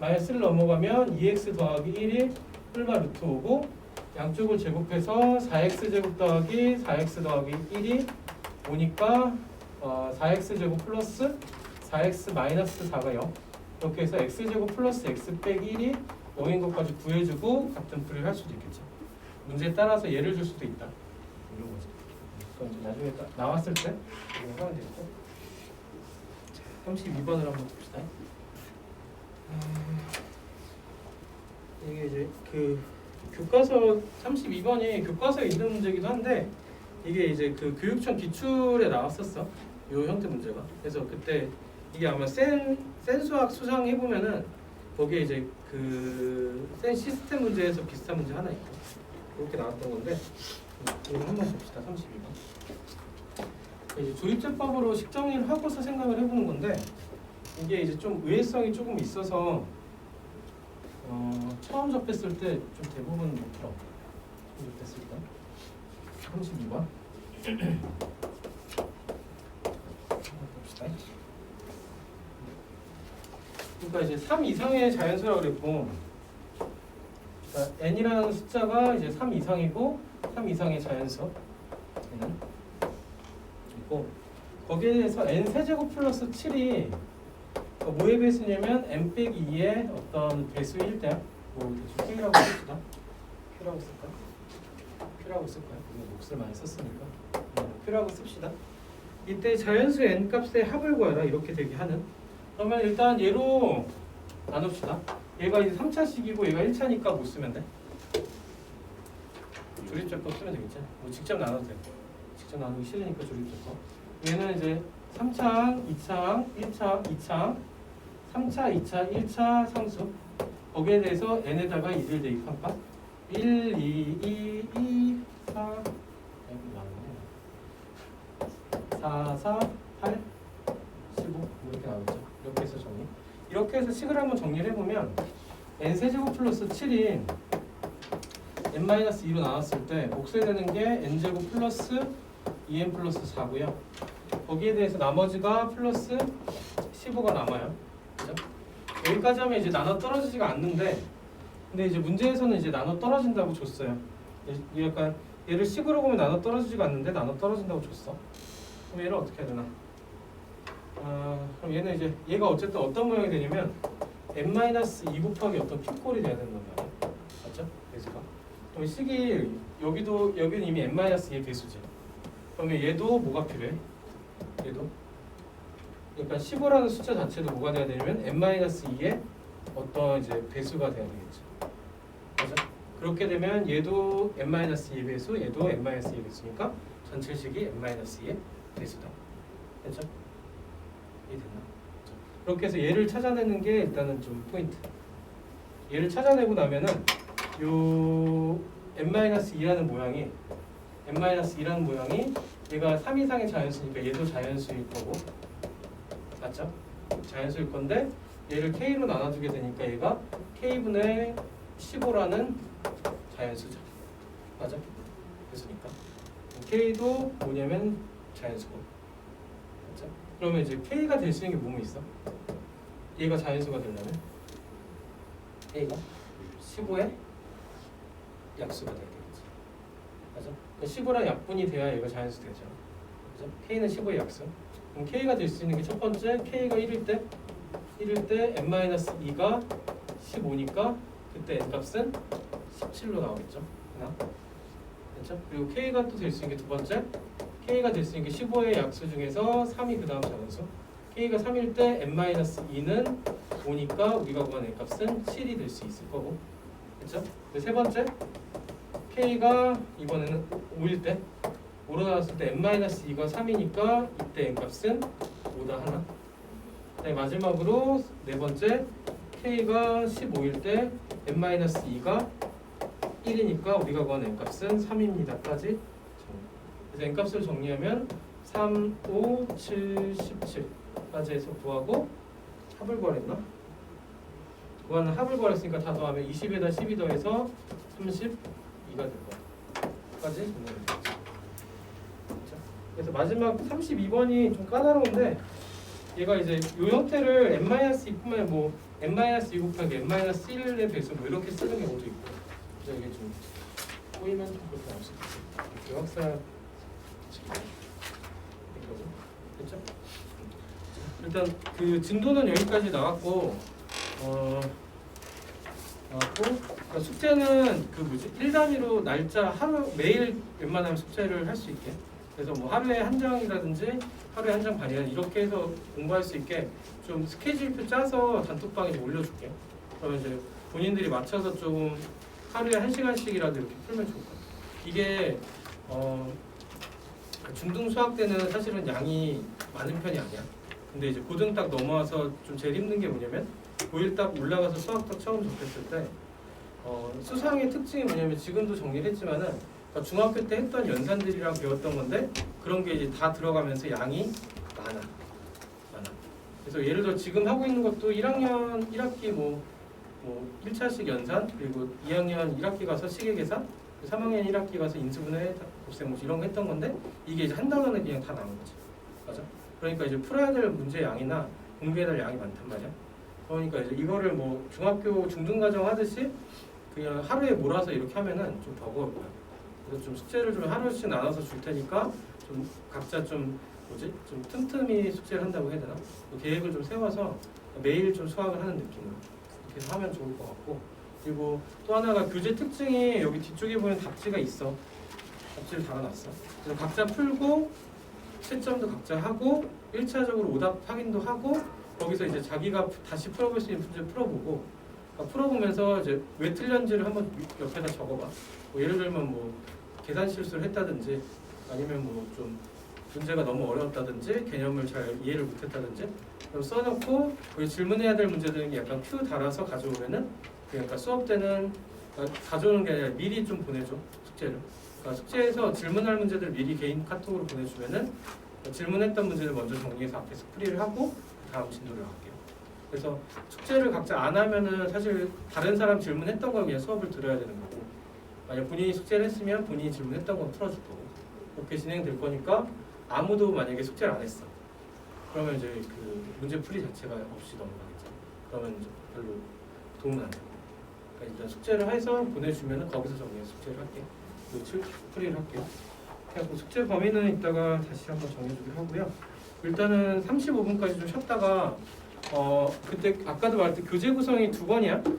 마이너스 1을 넘어가면 2x 더하기 1이 플마 루트 5고 양쪽을 제곱해서 4x 제곱 더하기 4x 더하기 1이 5니까 4x 제곱 플러스 4x 마이너스 4가 0 이렇게 해서 x 제곱 플러스 x 빼기 1이 0인 것까지 구해주고 같은 풀이를 할 수도 있겠죠. 문제에 따라서 예를 줄 수도 있다. 이런 거죠. 그럼 이제 나중에 나왔을 때 이거 하면 되겠고. 32번을 한번 봅시다. 이게 이제 그 교과서 32번이 교과서에 있는 문제이기도 한데 이게 이제 그 교육청 기출에 나왔었어. 요 형태 문제가. 그래서 그때 이게 아마 센 수학 수상 해보면은 거기에 이제 그 센 시스템 문제에서 비슷한 문제 하나 있고 그렇게 나왔던 건데 이거 한번 봅시다. 32번. 이제 조립제법으로 식정리를 하고서 생각을 해보는 건데 이게 이제 좀 의외성이 조금 있어서 처음 접했을 때 좀 대부분 못 풀어. 처음 접했을 때 32번. 한번 봅시다. 그러니까 이제 3 이상의 자연수라고 그랬고, 그러니까 n이라는 숫자가 이제 3 이상이고 3 이상의 자연수 얘는 있고, 거기에 대해서 n 세제곱 플러스 7이 뭐의 배수냐면 n 빼기 2의 어떤 배수일 때, 뭐 대충 K라고 씁시다. Q라고 쓸까? Q라고 쓸까요? 우리가 몫을 많이 썼으니까 Q라고 씁시다. 이때 자연수 n 값의 합을 구하라 이렇게 되게 하는. 그러면 일단 얘로 나눕시다. 얘가 이제 3차식이고 얘가 1차니까 못 쓰면 돼. 조립제법 쓰면 되겠지. 뭐 직접 나눠도 돼. 직접 나누기 싫으니까 조립제법. 얘는 이제 3창, 2창, 1창, 2창, 3차, 2차, 1차 상수. 거기에 대해서 n에다가 2를 대입한 값. 1, 2, 2, 4, 4, 4, 8, 15 이렇게 나오죠. 이렇게 해서 정리. 이렇게 해서 식을 한번 정리를 해보면 n 세제곱 플러스 7인 n-2로 나눴을 때 몫에 되는 게 n제곱 플러스 2n 플러스 4고요. 거기에 대해서 나머지가 플러스 15가 남아요. 그죠? 여기까지 하면 이제 나눠 떨어지지가 않는데, 근데 이제 문제에서는 이제 나눠 떨어진다고 줬어요. 약간 얘를 식으로 보면 나눠 떨어지지가 않는데 나눠 떨어진다고 줬어. 그럼 얘를 어떻게 해야 되나? 그럼 얘는 이제 얘가 어쨌든 어떤 모양이 되냐면 n-2 곱하기 어떤 q 꼴이 돼야 된단 말이야. 맞죠? 배수가. 그럼 식이 여기는 이미 n-2의 배수지. 그러면 얘도 뭐가 필요해? 얘도. 그러니까 15라는 숫자 자체도 뭐가 돼야 되냐면 n-2의 어떤 이제 배수가 돼야 되겠죠. 맞아? 그렇게 되면 얘도 n-2의 배수, 얘도 n-2의 배수니까 전체식이 n-2의 배수다. 됐죠? 이해됐나? 그렇게 해서 얘를 찾아내는 게 일단은 좀 포인트. 얘를 찾아내고 나면은 요 n-2라는 모양이 얘가 3 이상의 자연수니까 얘도 자연수일 거고, 맞죠? 자연수일 건데 얘를 k로 나눠주게 되니까 얘가 k분의 15라는 자연수죠. 맞아? 배수니까 k도 뭐냐면 자연수고, 맞죠? 그러면 이제 k가 될 수 있는 게 뭐뭐 있어? 얘가 자연수가 되려면 k가 15의 약수가 돼야 되겠지. 맞아? 15랑 약분이 돼야 얘가 자연수 되죠. 그죠? k는 15의 약수. 그럼 k가 될 수 있는 게 첫 번째, k가 1일 때 n-2가 15니까 그때 n값은 17로 나오겠죠. 하나. 됐죠? 그리고 k가 또 될 수 있는 게 두 번째, k가 될 수 있는 게 15의 약수 중에서 3이 그 다음 자연수. k가 3일 때 n-2는 5니까 우리가 구한 n값은 7이 될 수 있을 거고. 그렇죠? 세 번째, k가 이번에는 5일 때 5로 나왔을 때 n-2가 3이니까 이때 n값은 5다 하나. 마지막으로 네 번째, k가 15일 때 n-2가 1이니까 우리가 구한 n값은 3입니다까지. 그래서 n값을 정리하면 3, 5, 7, 17까지 해서 구하고 합을 구하랬나? 구하는 합을 구하랬으니까 다 더하면 20에다 12 더해서 32가 될 거야. 까지 정리하면 되겠죠. 그래서 마지막 32번이 좀 까다로운데, 얘가 이제 이 형태를 n-2뿐만 아니라 뭐 n-2 곱하기 n-1의 배수 뭐 이렇게 쓰는 경우도 있고, 그래서 이게 좀 꼬이면 좀 그렇게 나올 수 있어요. 이렇게 확산 됐죠? 일단 그 진도는 여기까지 나왔고, 그러니까 숙제는 그 뭐지? 1단위로 날짜 하루 매일 웬만하면 숙제를 할 수 있게. 그래서 뭐 하루에 한 장이라든지 하루에 한 장 반이라 이렇게 해서 공부할 수 있게 좀 스케줄표 짜서 단톡방에 좀 올려줄게. 그러면 이제 본인들이 맞춰서 좀 하루에 1시간씩이라도 이렇게 풀면 좋을 것 같아요. 이게 중등 수학 때는 사실은 양이 많은 편이 아니야. 근데 이제 고등 딱 넘어와서 좀 제일 힘든 게 뭐냐면 고1 딱 올라가서 수학 딱 처음 접했을 때 수상의 특징이 뭐냐면 지금도 정리를 했지만은 그러니까 중학교 때 했던 연산들이랑 배웠던 건데 그런 게 이제 다 들어가면서 양이 많아. 그래서 예를 들어 지금 하고 있는 것도 1학년 1학기 뭐 1차식 연산, 그리고 2학년 1학기 가서 시계계산, 3학년 1학기 가서 인수분해, 곱셈 이런 거 했던 건데 이게 이제 한 단원에 그냥 다 나온 거지. 맞아? 그러니까 이제 풀어야 될 문제 양이나 공부해야 될 양이 많단 말이야. 그러니까 이제 이거를 뭐 중학교 중등과정 하듯이 그냥 하루에 몰아서 이렇게 하면은 좀 버거워요. 그래서 좀 숙제를 좀 하루씩 나눠서 줄 테니까 좀 각자 좀 뭐지? 좀 틈틈이 숙제를 한다고 해야 되나? 계획을 좀 세워서 매일 좀 수학을 하는 느낌으로 이렇게 해서 하면 좋을 것 같고, 그리고 또 하나가 교재 특징이 여기 뒤쪽에 보면 답지가 있어. 답지를 달아놨어. 그래서 각자 풀고 채점도 각자 하고 1차적으로 오답 확인도 하고 거기서 이제 자기가 다시 풀어볼 수 있는 문제 풀어보고, 그러니까 풀어보면서 이제 왜 틀렸는지를 한번 옆에다 적어봐. 뭐 예를 들면 뭐 계산 실수를 했다든지 아니면 뭐 좀 문제가 너무 어려웠다든지 개념을 잘 이해를 못했다든지 그럼 써놓고 거기 질문해야 될 문제들은 약간 큐 달아서 가져오면은, 그러니까 수업 때는 가져오는 게 아니라 미리 좀 보내줘 숙제를. 그러니까 숙제에서 질문할 문제들 미리 개인 카톡으로 보내주면은 질문했던 문제를 먼저 정리해서 앞에서 풀이를 하고 다음 진도를 갈게요. 그래서 숙제를 각자 안 하면은 사실 다른 사람 질문했던 걸 그냥 수업을 들어야 되는 거고, 만약 본인이 숙제를 했으면 본인이 질문했던 건 풀어줄 거고, 이렇게 진행될 거니까 아무도 만약에 숙제를 안 했어. 그러면 이제 그 문제 풀이 자체가 없이 넘어가겠죠. 그러면 이제 별로 도움은 안 되고. 그러니까 일단 숙제를 해서 보내주면은 거기서 정리해서 숙제를 할게요. 풀이를 할게요. 그래서 숙제 범위는 이따가 다시 한번 정해주기로 하고요. 일단은 35분까지 좀 쉬었다가 그때 아까도 말했듯이 교재 구성이 2번이야.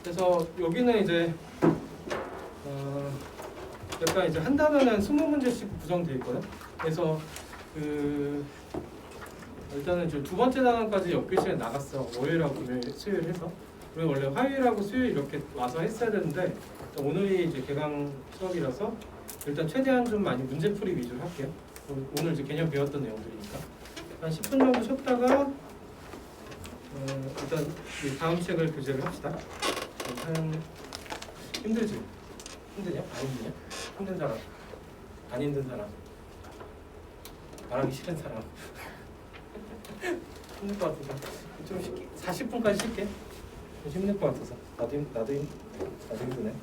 그래서 여기는 이제 약간 이제 한 단원은 20문제씩 구성되어 있거든. 그래서 그 일단은 이제 2번째 단원까지 역교시에 나갔어. 월요일하고 금요일, 수요일 해서. 그리고 원래 화요일하고 수요일 이렇게 와서 했어야 되는데 오늘이 이제 개강 수업이라서 일단 최대한 좀 많이 문제풀이 위주로 할게요. 오늘 이제 개념 배웠던 내용들이니까 한 10분 정도 쉬었다가 일단 이 다음 책을 교재를 합시다. 힘들지? 힘드냐? 안 힘드냐? 힘든 사람, 안 힘든 사람, 말하기 싫은 사람. 힘들 것 같아서 좀 쉽게 40분까지 쉴게. 좀 힘들 것 같아서 나도 힘드네.